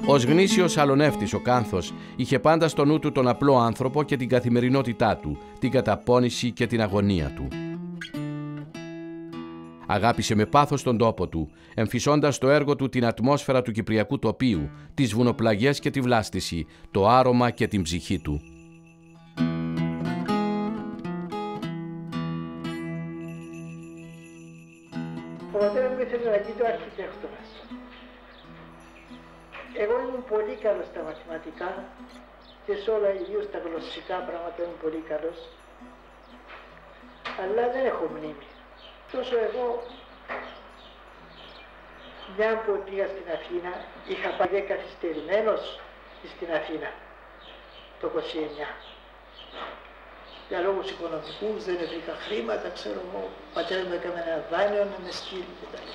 Ως γνήσιος αλωνεύτης ο Κάνθος είχε πάντα στο νου του τον απλό άνθρωπο και την καθημερινότητά του, την καταπώνηση και την αγωνία του. Αγάπησε με πάθος τον τόπο του, εμφυσώντας στο έργο του την ατμόσφαιρα του κυπριακού τοπίου, τις βουνοπλαγιές και τη βλάστηση, το άρωμα και την ψυχή του. Ο πατέρας μου ήθελε να γίνει ο αρχιτέκτονας. Εγώ ήμουν πολύ καλός στα μαθηματικά και σε όλα, ιδίως τα γλωσσικά πράγματα ήμουν πολύ καλός. Αλλά δεν έχω μνήμη. Τόσο εγώ, μια που πήγα στην Αθήνα, είχα πάει καθυστερημένος στην Αθήνα το 29. Για λόγους οικονομικούς δεν βρήκα χρήματα, ξέρω εγώ, ο πατέρας μου έκαμε ένα δάνειο να με στείλει κτλ.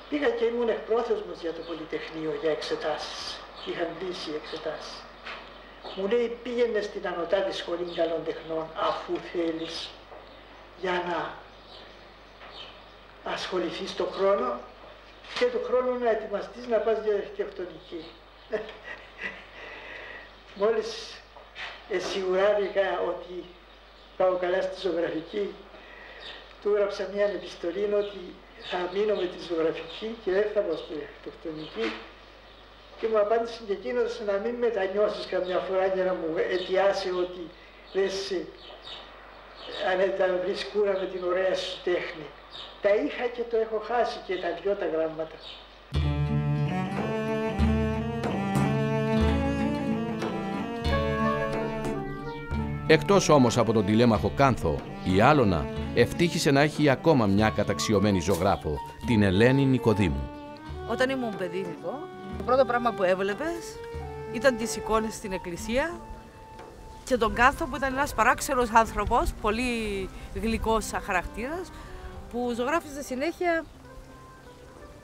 Πήγα και ήμουν ευπρόθεσμος για το Πολυτεχνείο για εξετάσεις. Είχαν λύσει οι εξετάσεις. Μου λέει πήγαινε στην Ανωτάτη Σχολή Καλών Τεχνών αφού θέλεις για να ασχοληθείς το χρόνο και του χρόνου να ετοιμαστείς να πας για αρχιτεκτονική. Μόλις εσυγουράθηκα ότι πάω καλά στη ζωγραφική, του έγραψα μια επιστολή ότι θα μείνω με τη ζωγραφική και δεν θα πάω στην αρχιτεκτονική και μου απάντησε και εκείνος να μην μετανιώσεις καμιά φορά για να μου αιτιάσει ότι δεν σε αν τα βρεις κούρα με την ωραία σου τέχνη. Τα είχα και το έχω χάσει και τα δυο τα γράμματα. Εκτός όμως από τον Τηλέμαχο Κάνθο, η Άλωνα ευτύχησε να έχει ακόμα μια καταξιωμένη ζωγράφο, την Ελένη Νικοδήμου. Όταν ήμουν παιδί, λοιπόν, το πρώτο πράγμα που έβλεπες ήταν τις εικόνες στην εκκλησία και τον Κάνθο που ήταν ένας παράξενος άνθρωπος, πολύ γλυκός σαν χαρακτήρας, που ζωγράφιζε συνέχεια,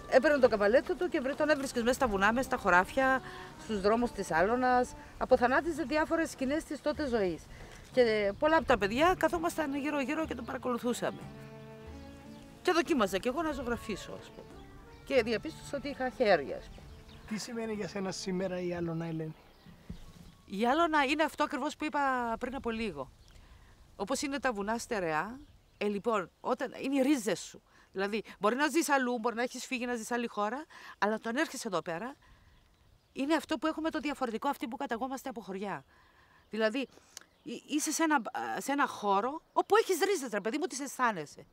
έπαιρνε το καβαλέτο του και τον έβρισκες μέσα στα βουνά, μέσα στα χωράφια, στους δρόμους της Άλωνας, αποθανάτιζε διάφορες σκηνές της τότε ζωής. Και πολλά από τα παιδιά καθόμασταν γύρω-γύρω και τον παρακολουθούσαμε. Και δοκίμαζα κι εγώ να ζωγραφίσω, ας πούμε. Και διαπίστωσα ότι είχα χέρια, ας πούμε. Τι σημαίνει για σένα σήμερα η Άλωνα, Ελένη? Η Άλωνα είναι αυτό ακριβώς που είπα πριν από λίγο. Όπως είναι τα βουνά στερεά, λοιπόν, όταν είναι οι ρίζες σου. Δηλαδή, μπορεί να ζεις αλλού, μπορεί να έχεις φύγει να ζεις άλλη χώρα, αλλά όταν έρχεσαι εδώ πέρα, είναι αυτό που έχουμε το διαφορετικό, αυτοί που καταγόμαστε από χωριά. Δηλαδή, είσαι σε ένα χώρο όπου έχεις ρίζες, ρε παιδί μου, τις αισθάνεσαι.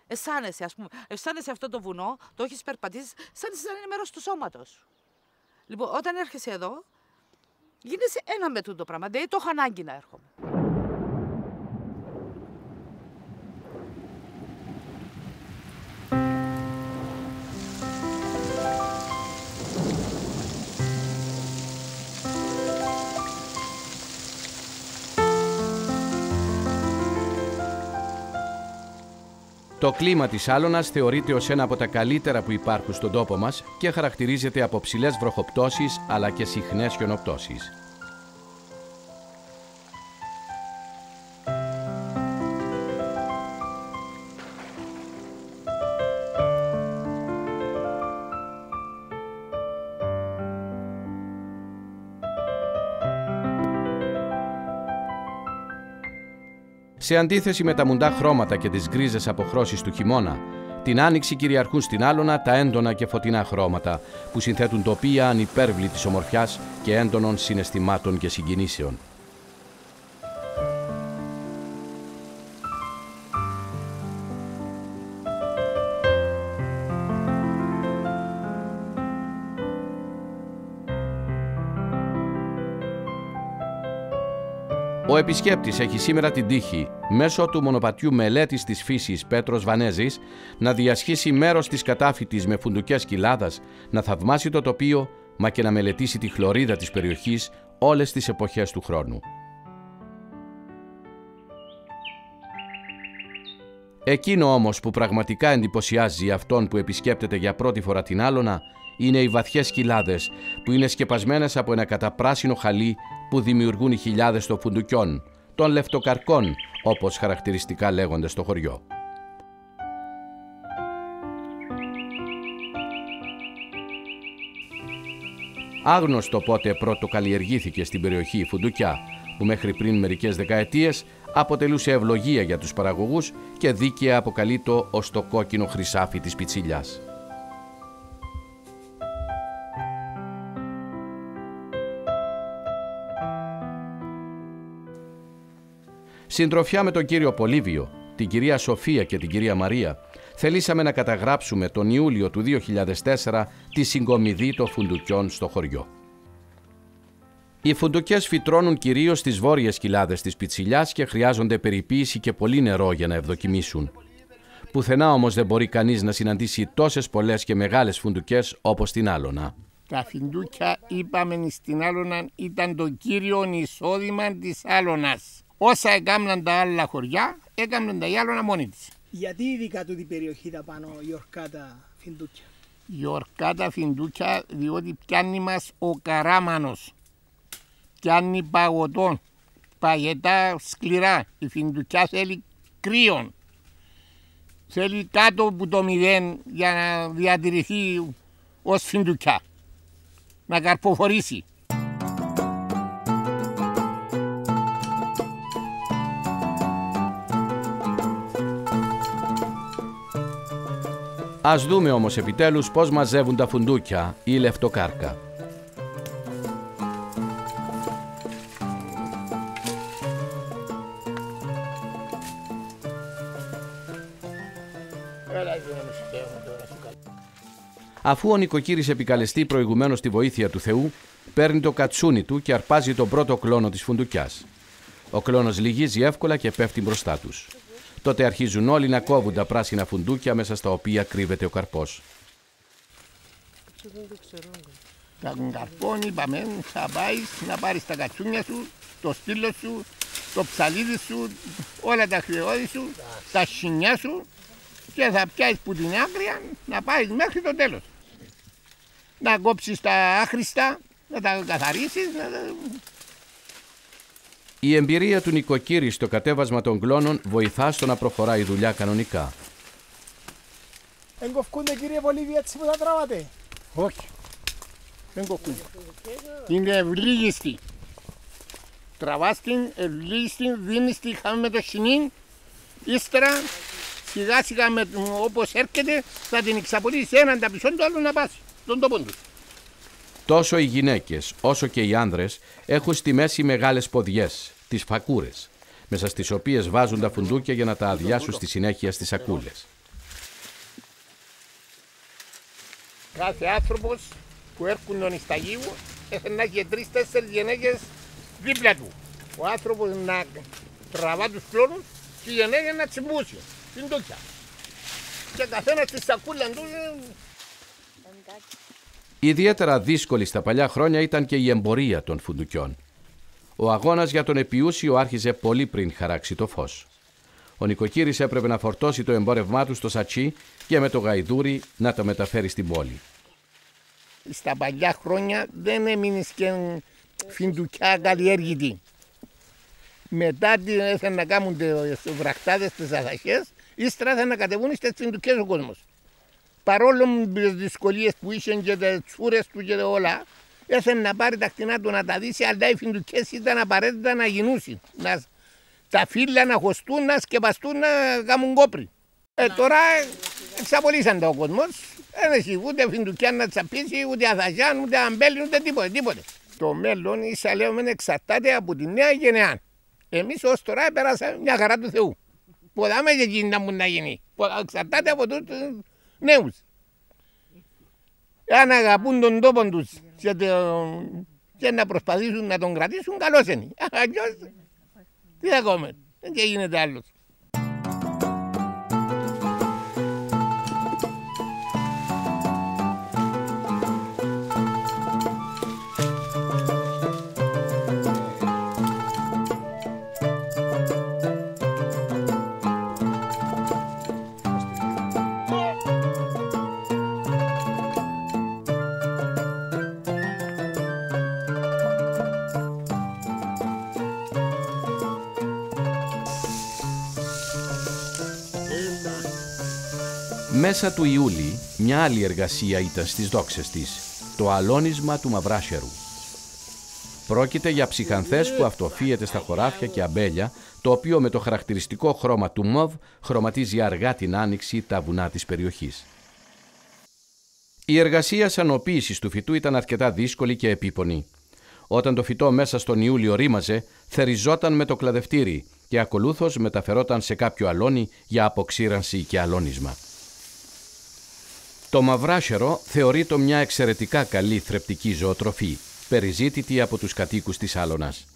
Αισθάνεσαι, ας πούμε, αισθάνεσαι αυτό το βουνό, το έχεις περπατήσει, αισθάνεσαι σαν είναι μέρος του σώματος σου. Λοιπόν, όταν έρχεσαι εδώ, γίνεσαι ένα με τούτο πράγμα. Δηλαδή, το έχω ανάγκη να έρχομαι. Το κλίμα της Άλωνας θεωρείται ως ένα από τα καλύτερα που υπάρχουν στον τόπο μας και χαρακτηρίζεται από ψηλές βροχοπτώσεις αλλά και συχνές χιονοπτώσεις. Σε αντίθεση με τα μουντά χρώματα και τις γκρίζες αποχρώσεις του χειμώνα, την άνοιξη κυριαρχούν στην Άλωνα τα έντονα και φωτεινά χρώματα που συνθέτουν τοπία ανυπέρβλητης ομορφιάς και έντονων συναισθημάτων και συγκινήσεων. Ο επισκέπτης έχει σήμερα την τύχη, μέσω του μονοπατιού μελέτης της φύσης Πέτρος Βανέζης, να διασχίσει μέρος της κατάφυτης με φουντουκιές κοιλάδας, να θαυμάσει το τοπίο, μα και να μελετήσει τη χλωρίδα της περιοχής όλες τις εποχές του χρόνου. Εκείνο όμως που πραγματικά εντυπωσιάζει αυτόν που επισκέπτεται για πρώτη φορά την Άλωνα είναι οι βαθιές κοιλάδες που είναι σκεπασμένες από ένα καταπράσινο χαλί που δημιουργούν οι χιλιάδες των φουντουκιών, των λευτοκαρκών, όπως χαρακτηριστικά λέγονται στο χωριό. Άγνωστο πότε πρωτοκαλλιεργήθηκε στην περιοχή η φουντουκιά, που μέχρι πριν μερικές δεκαετίες αποτελούσε ευλογία για τους παραγωγούς και δίκαια αποκαλείτο ως το κόκκινο χρυσάφι της πιτσιλιάς. Συντροφιά με τον κύριο Πολύβιο, την κυρία Σοφία και την κυρία Μαρία, θελήσαμε να καταγράψουμε τον Ιούλιο του 2004 τη συγκομιδή των φουντουκιών στο χωριό. Οι φουντουκιές φυτρώνουν κυρίως στις βόρειες κοιλάδες της πιτσιλιάς και χρειάζονται περιποίηση και πολύ νερό για να ευδοκιμήσουν. Πουθενά όμως δεν μπορεί κανείς να συναντήσει τόσες πολλές και μεγάλες φουντουκιές όπως στην Άλωνα. Τα φουντούκια, είπαμε στην Άλωνα, ήταν το κύριο εισόδημα της Άλωνας. Όσα έκαναν τα άλλα χωριά, έκαναν τα Άλωνα μόνη της. Γιατί ειδικά τούτη περιοχή τα πάνω γιορκάτα φιντούκια? Γιορκάτα φιντούκια διότι πιάνει μας ο καράμανος. Πιάνει παγωτών, παγετά σκληρά. Η φιντούκια θέλει κρύον. Θέλει κάτω από το 0 για να διατηρηθεί ως φιντούκια. Να καρποφορήσει. Ας δούμε όμως επιτέλους πώς μαζεύουν τα φουντούκια ή λευτοκάρκα. Αφού ο νοικοκύρης επικαλεστεί προηγουμένως τη βοήθεια του Θεού, παίρνει το κατσούνι του και αρπάζει τον πρώτο κλόνο της φουντουκιάς. Ο κλόνος λυγίζει εύκολα και πέφτει μπροστά τους. Τότε αρχίζουν όλοι να κόβουν τα πράσινα φουντούκια μέσα στα οποία κρύβεται ο καρπός. Τα καρπών είπαμε θα πάει να πάρεις τα κατσούνια σου, το σπήλο σου, το ψαλίδι σου, όλα τα χρεώδη σου, τα σινιά σου και θα πιάσεις που την άκρη να πάει μέχρι το τέλος. Να κόψεις τα άχρηστα, να τα καθαρίσεις. Η εμπειρία του νοικοκύρη στο κατέβασμα των κλώνων βοηθά στο να προχωράει η δουλειά κανονικά. Δεν κοφκούνται κύριε Πολύβη έτσι που τα τραβάτε? Όχι, δεν κοφκούνται. Είναι ευλίγιστη. Τραβάς την, ευλίγιστη, δίνεις τη χάμε με το σινήν, ύστερα σιγά σιγά όπως έρχεται θα την εξαπολύσεις έναν ταπισόν του άλλου να πάσει τον τόπο του. Τόσο οι γυναίκες όσο και οι άνδρες έχουν στη μέση μεγάλες ποδιές, τις φακούρες, μέσα στις οποίες βάζουν τα φουντούκια για να τα αδειάσουν στη συνέχεια στις σακούλες. Κάθε άνθρωπος που έρχονται στα γη έχει να έχει 3-4 γυναίκες δίπλα του. Ο άνθρωπος να τραβά τους κλόνους και η γυναίκα να τσιμπούσει την τούκια. Και καθένα στη σακούλα του. Ιδιαίτερα δύσκολη στα παλιά χρόνια ήταν και η εμπορία των φουντουκιών. Ο αγώνας για τον επιούσιο άρχιζε πολύ πριν χαράξει το φως. Ο νοικοκύρης έπρεπε να φορτώσει το εμπόρευμά του στο σατσί και με το γαϊδούρι να το μεταφέρει στην πόλη. Στα παλιά χρόνια δεν έμεινε και φιντουκιά καλλιέργητη. Μετά ήθελαν να κάνουν τις βραχτάδες, τις αδαχές, ύστερα ήθελαν να κατεβούν στις φιντουκές ο κόσμος. Παρόλο με τις δυσκολίες που είχαν και τις τσούρες του και όλα, ήθελε να πάρει τα κτηνά του να τα δίσει, αλλά οι φιντουκές ήταν απαραίτητα να γινούσουν. Τα φύλλα να χωστούν, να σκεπαστούν, να κάνουν κόπρι. Τώρα εξαπολύσαν ο κόσμος, δεν έχει ούτε φιντουκιά να τσαπίσει, ούτε αδαγιάν, ούτε αμπέλι, ούτε τίποτε. Το μέλλον ίσα λέμε εξαρτάται από τη νέα γενεά. Εμείς ως τώρα πέρασαμε μια χαρά του Θεού. Ποδάμε και εκείνη να μου να γίνει. Εξαρτάται από τους νέους. Αν αγαπούν τον τόπο τους και να προσπαθήσουν να τον κρατήσουν, καλώς είναι. Αλλιώς τι θα κάνουμε, δεν γίνεται άλλος. Μέσα του Ιούλη μια άλλη εργασία ήταν στις δόξες της, το αλώνισμα του μαυράσερου. Πρόκειται για ψυχανθές που αυτοφύεται στα χωράφια και αμπέλια, το οποίο με το χαρακτηριστικό χρώμα του μοβ χρωματίζει αργά την άνοιξη τα βουνά της περιοχής. Η εργασία σανοποίησης του φυτού ήταν αρκετά δύσκολη και επίπονη. Όταν το φυτό μέσα στον Ιούλιο ρήμαζε, θεριζόταν με το κλαδευτήρι και ακολούθως μεταφερόταν σε κάποιο αλόνι για αποξήρανση και αλώνισμα. Το μαυράσερο θεωρείται μια εξαιρετικά καλή θρεπτική ζωοτροφή, περιζήτητη από τους κατοίκους της Άλωνας.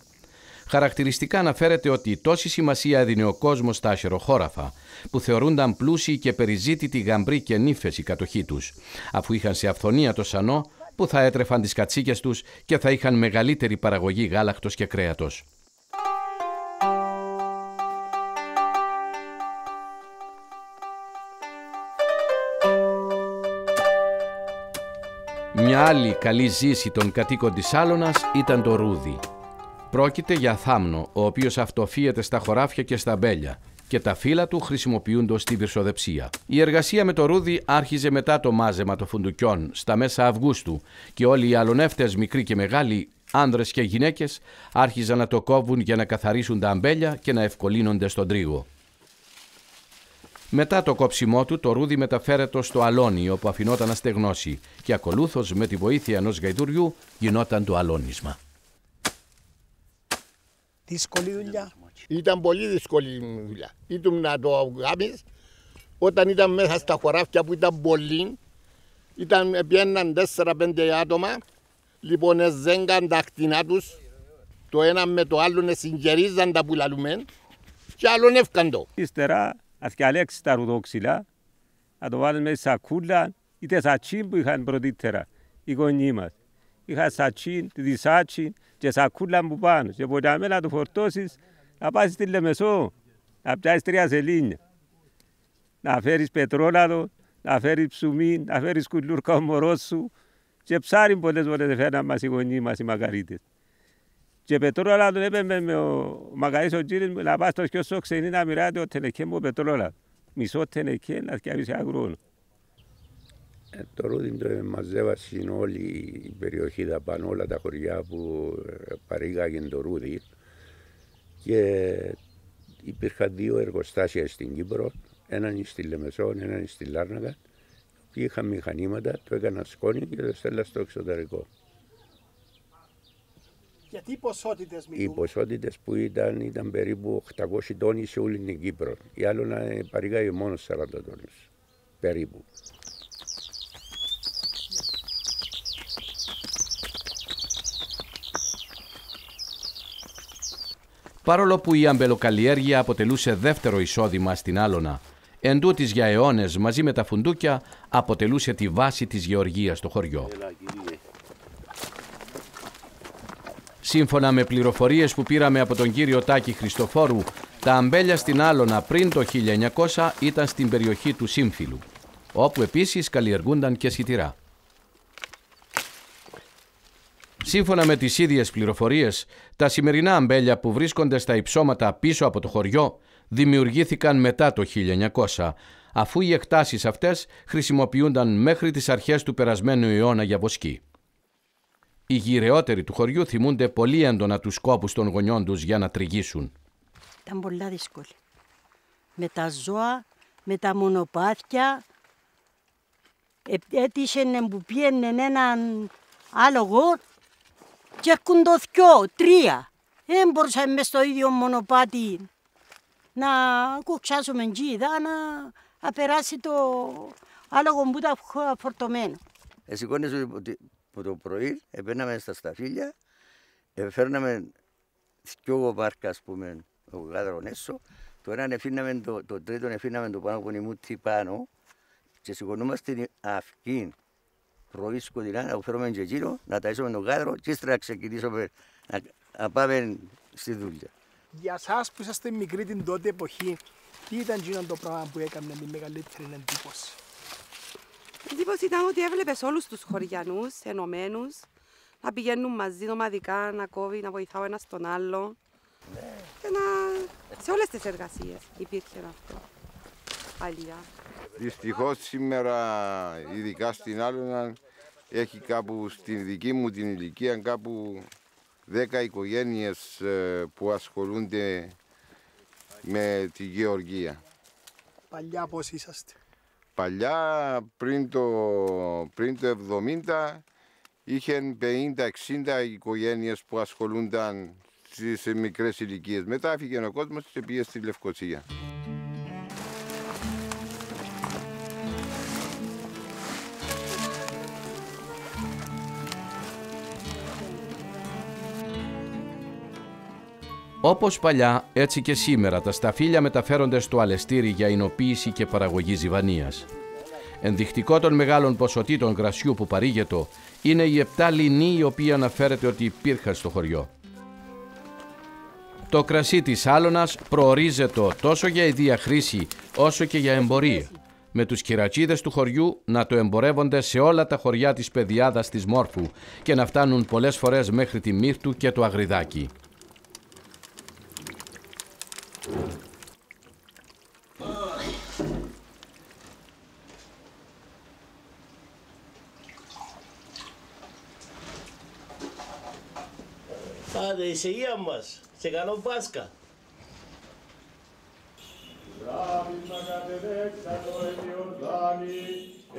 Χαρακτηριστικά αναφέρεται ότι τόση σημασία έδινε ο κόσμος στα ασεροχώραφα, που θεωρούνταν πλούσιοι και περιζήτητοι γαμπροί και νύφες η κατοχή τους, αφού είχαν σε αυθονία το σανό που θα έτρεφαν τις κατσίκες τους και θα είχαν μεγαλύτερη παραγωγή γάλακτος και κρέατος. Μια άλλη καλή ζήση των κατοίκων της Άλωνας ήταν το ρούδι. Πρόκειται για θάμνο, ο οποίος αυτοφύεται στα χωράφια και στα αμπέλια και τα φύλλα του χρησιμοποιούνται ως τη βυρσοδεψία. Η εργασία με το ρούδι άρχιζε μετά το μάζεμα των φουντουκιών στα μέσα Αυγούστου και όλοι οι αλωνεύτες, μικροί και μεγάλοι, άνδρες και γυναίκες, άρχιζαν να το κόβουν για να καθαρίσουν τα αμπέλια και να ευκολύνονται στον τρίγο. Μετά το κόψιμό του, το ρούδι μεταφέρεται στο αλόνι, όπου αφινόταν να στεγνώσει και ακολούθως με τη βοήθεια ενός γαϊδουριού γινόταν το αλώνισμα. Δύσκολη δουλειά. Ήταν πολύ δύσκολη δουλειά. Ήταν να το κάνεις όταν ήταν μέσα στα χωράφια που ήταν πολλοί. Πιέναν 4-5 άτομα. Λοιπόν, εζέγκαν τα κτηνά τους. Το ένα με το άλλο συγκερίζαν τα πουλαλουμέν και αλωνεύκαν το. Ύστερα, ας και αλέξεις τα ρουδόξυλα, να το βάλουν μέσα σακούλα, είτε σατσίν που είχαν πρωτήτερα οι γονείς μας. Είχα σατσίν, δισάτσιν και σακούλα που πάνω. Και ποτέ να το φορτώσεις, να πάσεις στη Λεμεσό, να πιάσεις 3 σελήνια. Να φέρεις πετρόλαδο, να φέρεις ψουμί, να φέρεις κουλούρκα ο μωρός σου. Και ψάρι πολλές φορές φέρναν μας οι γονείς μας οι μακαρίτες. Και πετρόλαδο έπαιρνε με ο μακαρίτης ο κύριος μου να πάει στο σκιώσο ξενή να μοιράται ο τενεκέ μου πετρόλαδο. Μισό τενεκέ να σκιάβει αγρόνο. Το ρούδι το μαζεύασαν όλη η περιοχή δαπάνω, όλα τα χωριά που παρήγαγαν το ρούδι και υπήρχαν 2 εργοστάσια στην Κύπρο, έναν στη Λεμεσό, έναν στη Λάρνακα, που είχαν μηχανήματα, το έκαναν σκόνη και το στέλναν στο εξωτερικό. Γιατί οι ποσότητες μιλούμε? Οι ποσότητες που ήταν περίπου 800 τόνοι σε όλη την Κύπρο. Η Άλωνα παρήγαγε μόνο 40 τόνους περίπου. Παρόλο που η αμπελοκαλλιέργεια αποτελούσε δεύτερο εισόδημα στην Άλωνα, εντούτοις για αιώνες μαζί με τα φουντούκια αποτελούσε τη βάση της γεωργίας στο χωριό. Σύμφωνα με πληροφορίες που πήραμε από τον κύριο Τάκη Χριστοφόρου, Τα αμπέλια στην Άλωνα πριν το 1900 ήταν στην περιοχή του Σύμφυλου, όπου επίσης καλλιεργούνταν και σιτηρά. Σύμφωνα με τις ίδιες πληροφορίες, τα σημερινά αμπέλια που βρίσκονται στα υψώματα πίσω από το χωριό δημιουργήθηκαν μετά το 1900, αφού οι εκτάσεις αυτές χρησιμοποιούνταν μέχρι τις αρχές του περασμένου αιώνα για βοσκή. Οι γυρεότεροι του χωριού θυμούνται πολύ έντονα τους κόπους των γονιών τους για να τριγύσουν. Ήταν πολλά δύσκολη. Με τα ζώα, με τα μονοπάτια. Έτυχε που πιένε έναν άλογο και έρχονται δυο, τρία. Δεν μπορούσαμε μες στο ίδιο μονοπάτι να κουξάσουμε γίδα, να περάσει το άλογο που ήταν φορτωμένο. Σηκώνεσαι από το πρωί, επέναμε στα σταφύλια, φέρναμε δυο βάρκα, ας πούμε, το γάδρο έσω, το έναν εφήναμε το τρίτο, εφήναμε το πάνω από η μούτη πάνω και σηκωνούμαστε αυκή πρωί σκοτεινά, να φέρουμε και γύρω, να ταΐσουμε το γάδρο και ύστερα να ξεκινήσουμε να πάμε στη δουλειά. Για σας που είσαστε μικροί την τότε εποχή, τι ήταν εκείνο το πράγμα που έκανε τη μεγαλύτερη εντύπωση? Η εντύπωση ήταν ότι έβλεπες όλους τους χωριανούς ενωμένους να πηγαίνουν μαζί ομαδικά, να κόβει, να βοηθάω ένας τον άλλο. Και σε όλες τις εργασίες υπήρχε αυτό παλιά. Δυστυχώς σήμερα, ειδικά στην Άλωνα, έχει κάπου στην δική μου την ηλικία κάπου 10 οικογένειες που ασχολούνται με τη γεωργία. Παλιά πώς είσαστε? Παλιά, πριν το 70, είχαν 50-60 οικογένειες που ασχολούνταν στις μικρές ηλικίες. Μετά έφυγε ο κόσμος και πήγε στη Λευκοσία. Όπως παλιά, έτσι και σήμερα τα σταφύλια μεταφέρονται στο αλεστήρι για εινοποίηση και παραγωγή ζιβανίας. Ενδεικτικό των μεγάλων ποσοτήτων κρασιού που παρήγετο είναι οι 7 λινοί οι οποίοι αναφέρεται ότι υπήρχαν στο χωριό. Το κρασί της Άλωνας προορίζεται τόσο για ιδία χρήση όσο και για εμπορία, με τους κερατσίδες του χωριού να το εμπορεύονται σε όλα τα χωριά της πεδιάδας της Μόρφου και να φτάνουν πολλές φορές μέχρι τη Μύρτου και το Αγριδάκι. Άντε, είσαι υγεία μας. Σε καλό Πάσχα. Τράβισμα κατεδέξατο εν Ιορδάνη,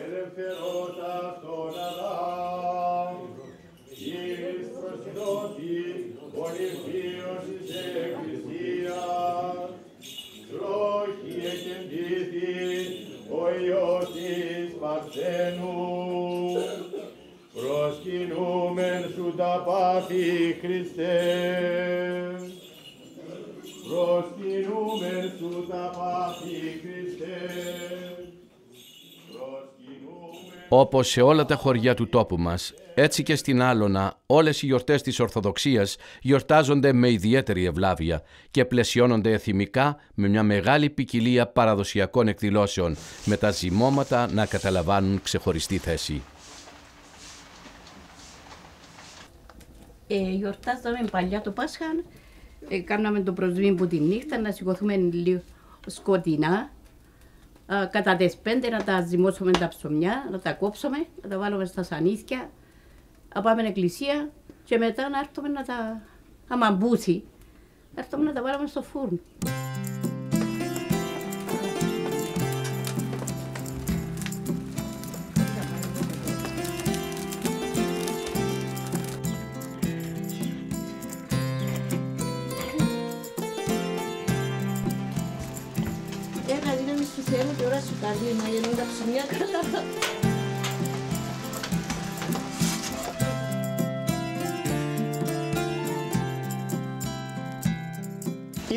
ελευθερώσας τον Αδάμ. Κύρις προσιδότη, ονειρθείος εις εκκλησίας. Τρόχη εκεντήθη, ο Υιός της Παρθένου. Προσκυνούμεν σου τα πάθη, Χριστέ. Προσκυνούμεν σου τα πάθη, Χριστέ. Όπως σε όλα τα χωριά του τόπου μας, έτσι και στην Άλωνα, όλες οι γιορτές της Ορθοδοξίας γιορτάζονται με ιδιαίτερη ευλάβεια και πλαισιώνονται εθιμικά με μια μεγάλη ποικιλία παραδοσιακών εκδηλώσεων, με τα ζυμώματα να καταλαμβάνουν ξεχωριστή θέση. Γιορτάζαμε παλιά το Πάσχα, κάναμε το προσβήν που τη νύχτα, να σηκωθούμε λίγο σκοτεινά, κατά τις 5 να τα ζυμώσουμε τα ψωμιά, να τα κόψουμε, να τα βάλουμε στα σανίθια, να πάμε στην εκκλησία και μετά να έρθουμε να τα αμαμπούσει, να έρθουμε να τα βάλουμε στο φούρνο. Και ώρα σου καλή να γεννούν τα ψωμιά καλά.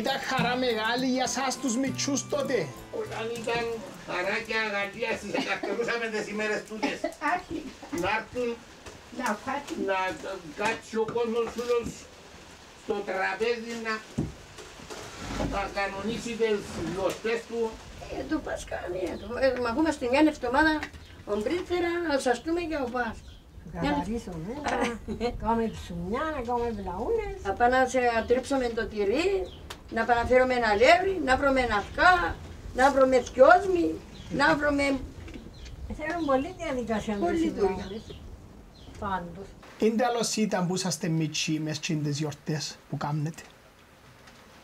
Ήταν χαρά μεγάλη για σας τους μητσούς τότε. Όταν ήταν χαρά και αγαλία στις εκατορούσαμε τις ημέρες τούτες. Να έρθουν να κάτσει ο κόσμος όλος στο τραπέζι να Θα κανονίσετε τις γιορτές του. Το Πάσχα, ναι. Μα ακούμε στη μια εβδομάδα ομπρίτερα να σαστούμε και ο Πάσχα. Καθαρίσουμε, κάνουμε ψουμιά, να κάνουμε βλαούνες. Να πάμε να τρίψουμε το τυρί, να πάμε να φέρουμε ένα αλεύρι, να βρούμε ναυκά, να βρούμε θκιόσμι, να βρούμε... Θέλουν πολλή διαδικασία να Πολύ δουλειά. Πάντως. Είναι τέλος ήταν που είσαστε μίτσοι μες στις γιορτές που κάνετε.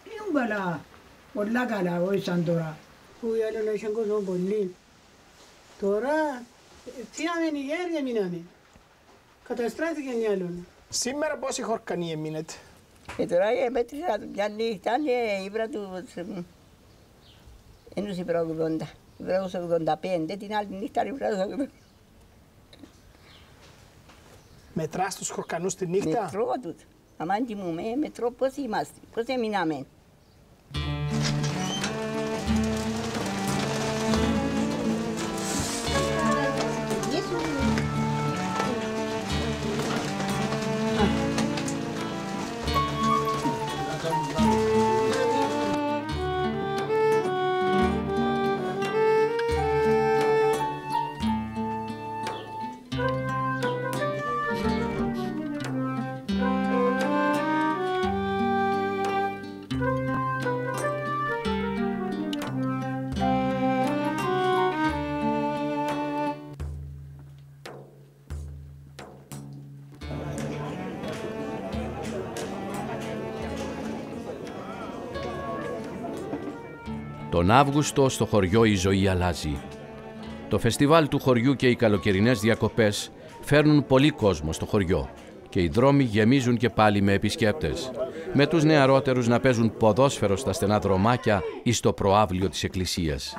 Είναι καλά, πολλά καλά, όχι σαν τώρα. Που οι άλλοι είχαν κόσμο πολύ. Τώρα, φύγαμε Νιγέρια μείναμε. Καταστράφηκαν οι άλλοι. Σήμερα πόσοι χορκανοί έμεινετε? Τώρα μέτρησα μια νύχτα, ήβρα του ένους ήβρα 80. Ήβρα τους 85, την άλλη νύχτα ήβρα τους 80. Μετράς τους χορκανούς τη νύχτα? Μετρώ τους. Αμάν κοιμούμε, μετρώ πώς είμαστε, πώς έμειναμε. Τον Αύγουστο στο χωριό η ζωή αλλάζει. Το φεστιβάλ του χωριού και οι καλοκαιρινές διακοπές φέρνουν πολύ κόσμο στο χωριό και οι δρόμοι γεμίζουν και πάλι με επισκέπτες. Με τους νεαρότερους να παίζουν ποδόσφαιρο στα στενά δρομάκια ή στο προαύλιο της εκκλησίας.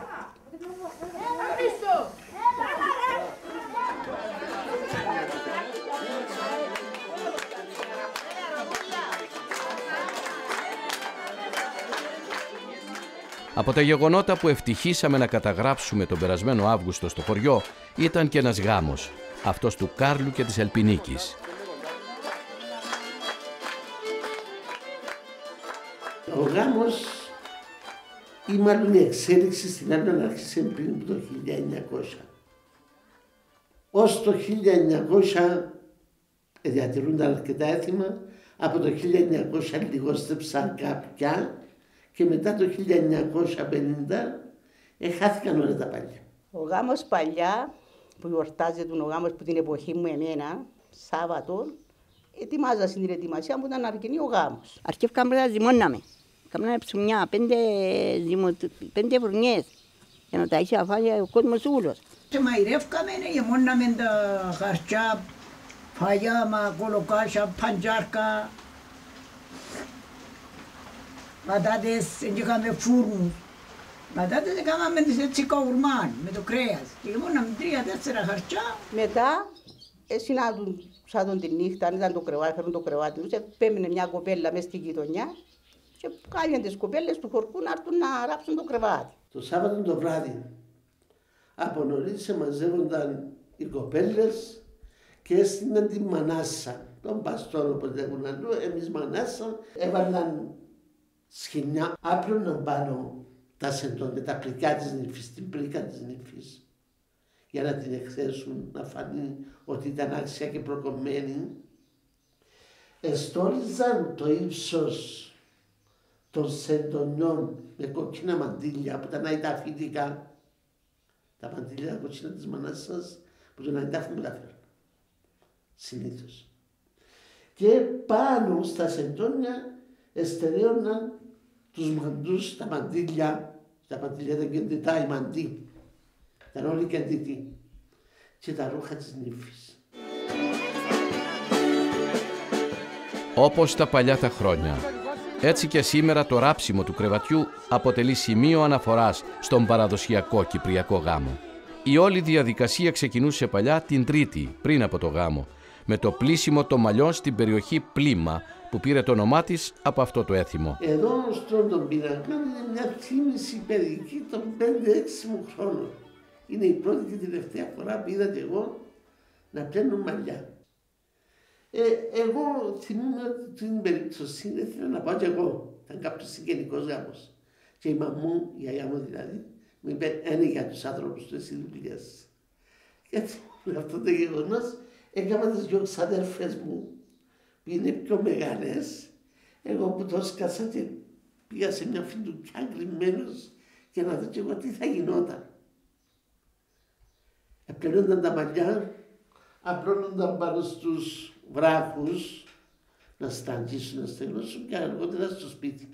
Από τα γεγονότα που ευτυχήσαμε να καταγράψουμε τον περασμένο Αύγουστο στο χωριό ήταν και ένας γάμος, αυτός του Κάρλου και της Ελπινίκης. Ο γάμος ή μάλλον η εξέλιξη στην Άλμαν άρχισε πριν από το 1900. Ως το 1900 διατηρούνταν αρκετά έθιμα, από το 1900 λιγόστεψαν κάποια και μετά το 1950 χάθηκαν όλα τα παλιά. Ο γάμος παλιά, που γιορτάζεται ο γάμος που την εποχή μου εμένα, Σάββατο, ετοιμάζα στην ετοιμασία που ήταν αρκετή ο γάμος. Αρχίευκαμε να ζυμώναμε. Κάμαμε ψουμιά, 5 φουρνιές, για να τα είχε αφάλια ο κόσμος ούλος. Και μαϊρεύκαμε, γεμώναμε τα χαρτιά, φαγιά, κολοκάσια, παντζάρκα, πατάτες, είχαμε φούρνους. Πατάτες έκαναμε τις έτσι καουρμάν, με το κρέας. Και γεμώναμε 3-4 χαρτιά. Μετά, συνάντουν τη νύχτα, αν ήταν το κρεβάτι, φέρουν το κρεβάτι τους, πέμεινε μια κοπέλα μες στην γειτονιά και κάλιαν τις κοπέλες του χορκού να έρθουν να ράψουν το κρεβάτι. Το Σάββατο το βράδυ, από νωρίς μαζεύονταν οι κοπέλες και έστειναν τη μανάσα. Τον παστόν όποτε έχουν αλλού, εμείς μανάσα, έβαλαν σχοινιά, άπλωναν πάνω τα σεντόνια, τα πληκιά της νύφης, την πλήκα της νύφης, για να την εκθέσουν, να φανεί ότι ήταν άξια και προκομμένη. Εστόριζαν το ύψος των σεντονιών με κόκκινα μαντήλια, που ήταν τα αφεντικά, τα μαντήλια τα κόκκινα της μανάσας, που τον αντάφουμε τα φέρνουν, συνήθως. Και πάνω στα σεντόνια εστερέωναν τους μαντούς, τα μαντήλια ήταν κεντητά, οι μαντοί, ήταν όλοι κεντητοί, και τα ρούχα της νύφης. Όπως τα παλιά τα χρόνια, έτσι και σήμερα το ράψιμο του κρεβατιού αποτελεί σημείο αναφοράς στον παραδοσιακό κυπριακό γάμο. Η όλη διαδικασία ξεκινούσε παλιά την Τρίτη, πριν από το γάμο, με το πλύσιμο των μαλλιών στην περιοχή Πλήμα, που πήρε το όνομά της από αυτό το έθιμο. Εδώ στον πίνακα είναι μια θύμηση παιδική των 5-6 μου χρόνων. Είναι η πρώτη και τελευταία φορά που είδα και εγώ να πλένουν μαλλιά. Εγώ θυμούμαι την περίπτωση, ήθελα να πάω κι εγώ. Ήταν κάποιος συγγενικός γάμος. Και η μαμού, η γιαγιά μου δηλαδή, μου είπε: «Είναι για τους άνθρωπους του, εσύ δουλειές». Γιατί με αυτό το γεγονός έκανα τις δυο ξαδέρφες μου που είναι πιο μεγάλες. Εγώ που το σκάσα και πήγα σε μια φιντουκιά κρυμμένος και να δω και εγώ τι θα γινόταν. Επλένονταν τα μαλλιά, απλώνονταν πάνω στους βράχους να σταγγίσουν, να στεγνώσουν και αργότερα στο σπίτι.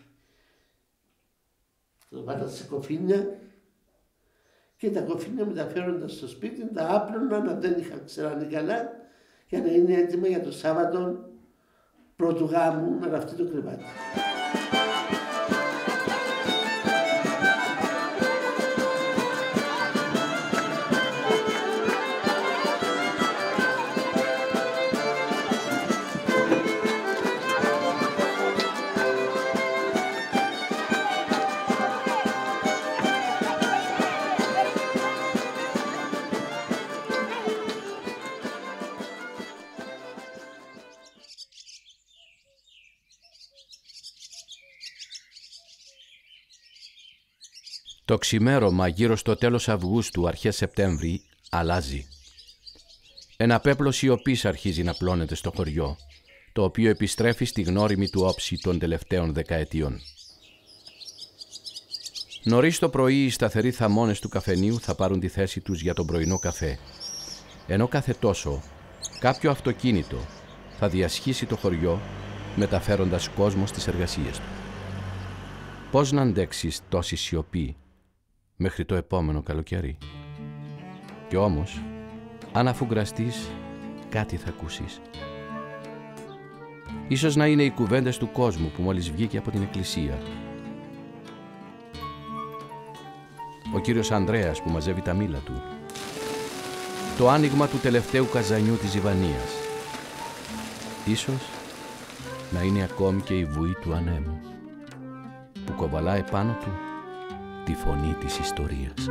Το βάλα σε κοφίνια και τα κοφίνια μεταφέρονταν στο σπίτι, τα άπλωναν, αν δεν είχαν ξεράνει καλά, για να είναι έτοιμα για το Σάββατο πρώτου γάμου να ραφτεί το κρεβάτι. Το ξημέρωμα γύρω στο τέλος Αυγούστου, αρχές Σεπτέμβρη, αλλάζει. Ένα πέπλο σιωπής αρχίζει να πλώνεται στο χωριό, το οποίο επιστρέφει στη γνώριμη του όψη των τελευταίων δεκαετιών. Νωρίς το πρωί οι σταθεροί θαμώνες του καφενείου θα πάρουν τη θέση τους για τον πρωινό καφέ, ενώ κάθε τόσο κάποιο αυτοκίνητο θα διασχίσει το χωριό μεταφέροντας κόσμο στις εργασίες του. Πώς να αντέξεις τόση σιωπή μέχρι το επόμενο καλοκαίρι? Κι όμως, αν αφουγκραστείς, κάτι θα ακούσεις. Ίσως να είναι οι κουβέντες του κόσμου που μόλις βγήκε από την εκκλησία. Ο κύριος Ανδρέας που μαζεύει τα μήλα του. Το άνοιγμα του τελευταίου καζανιού της Ιβανίας. Ίσως να είναι ακόμη και η βουή του ανέμου που κοβαλάει πάνω του τη φωνή της ιστορίας.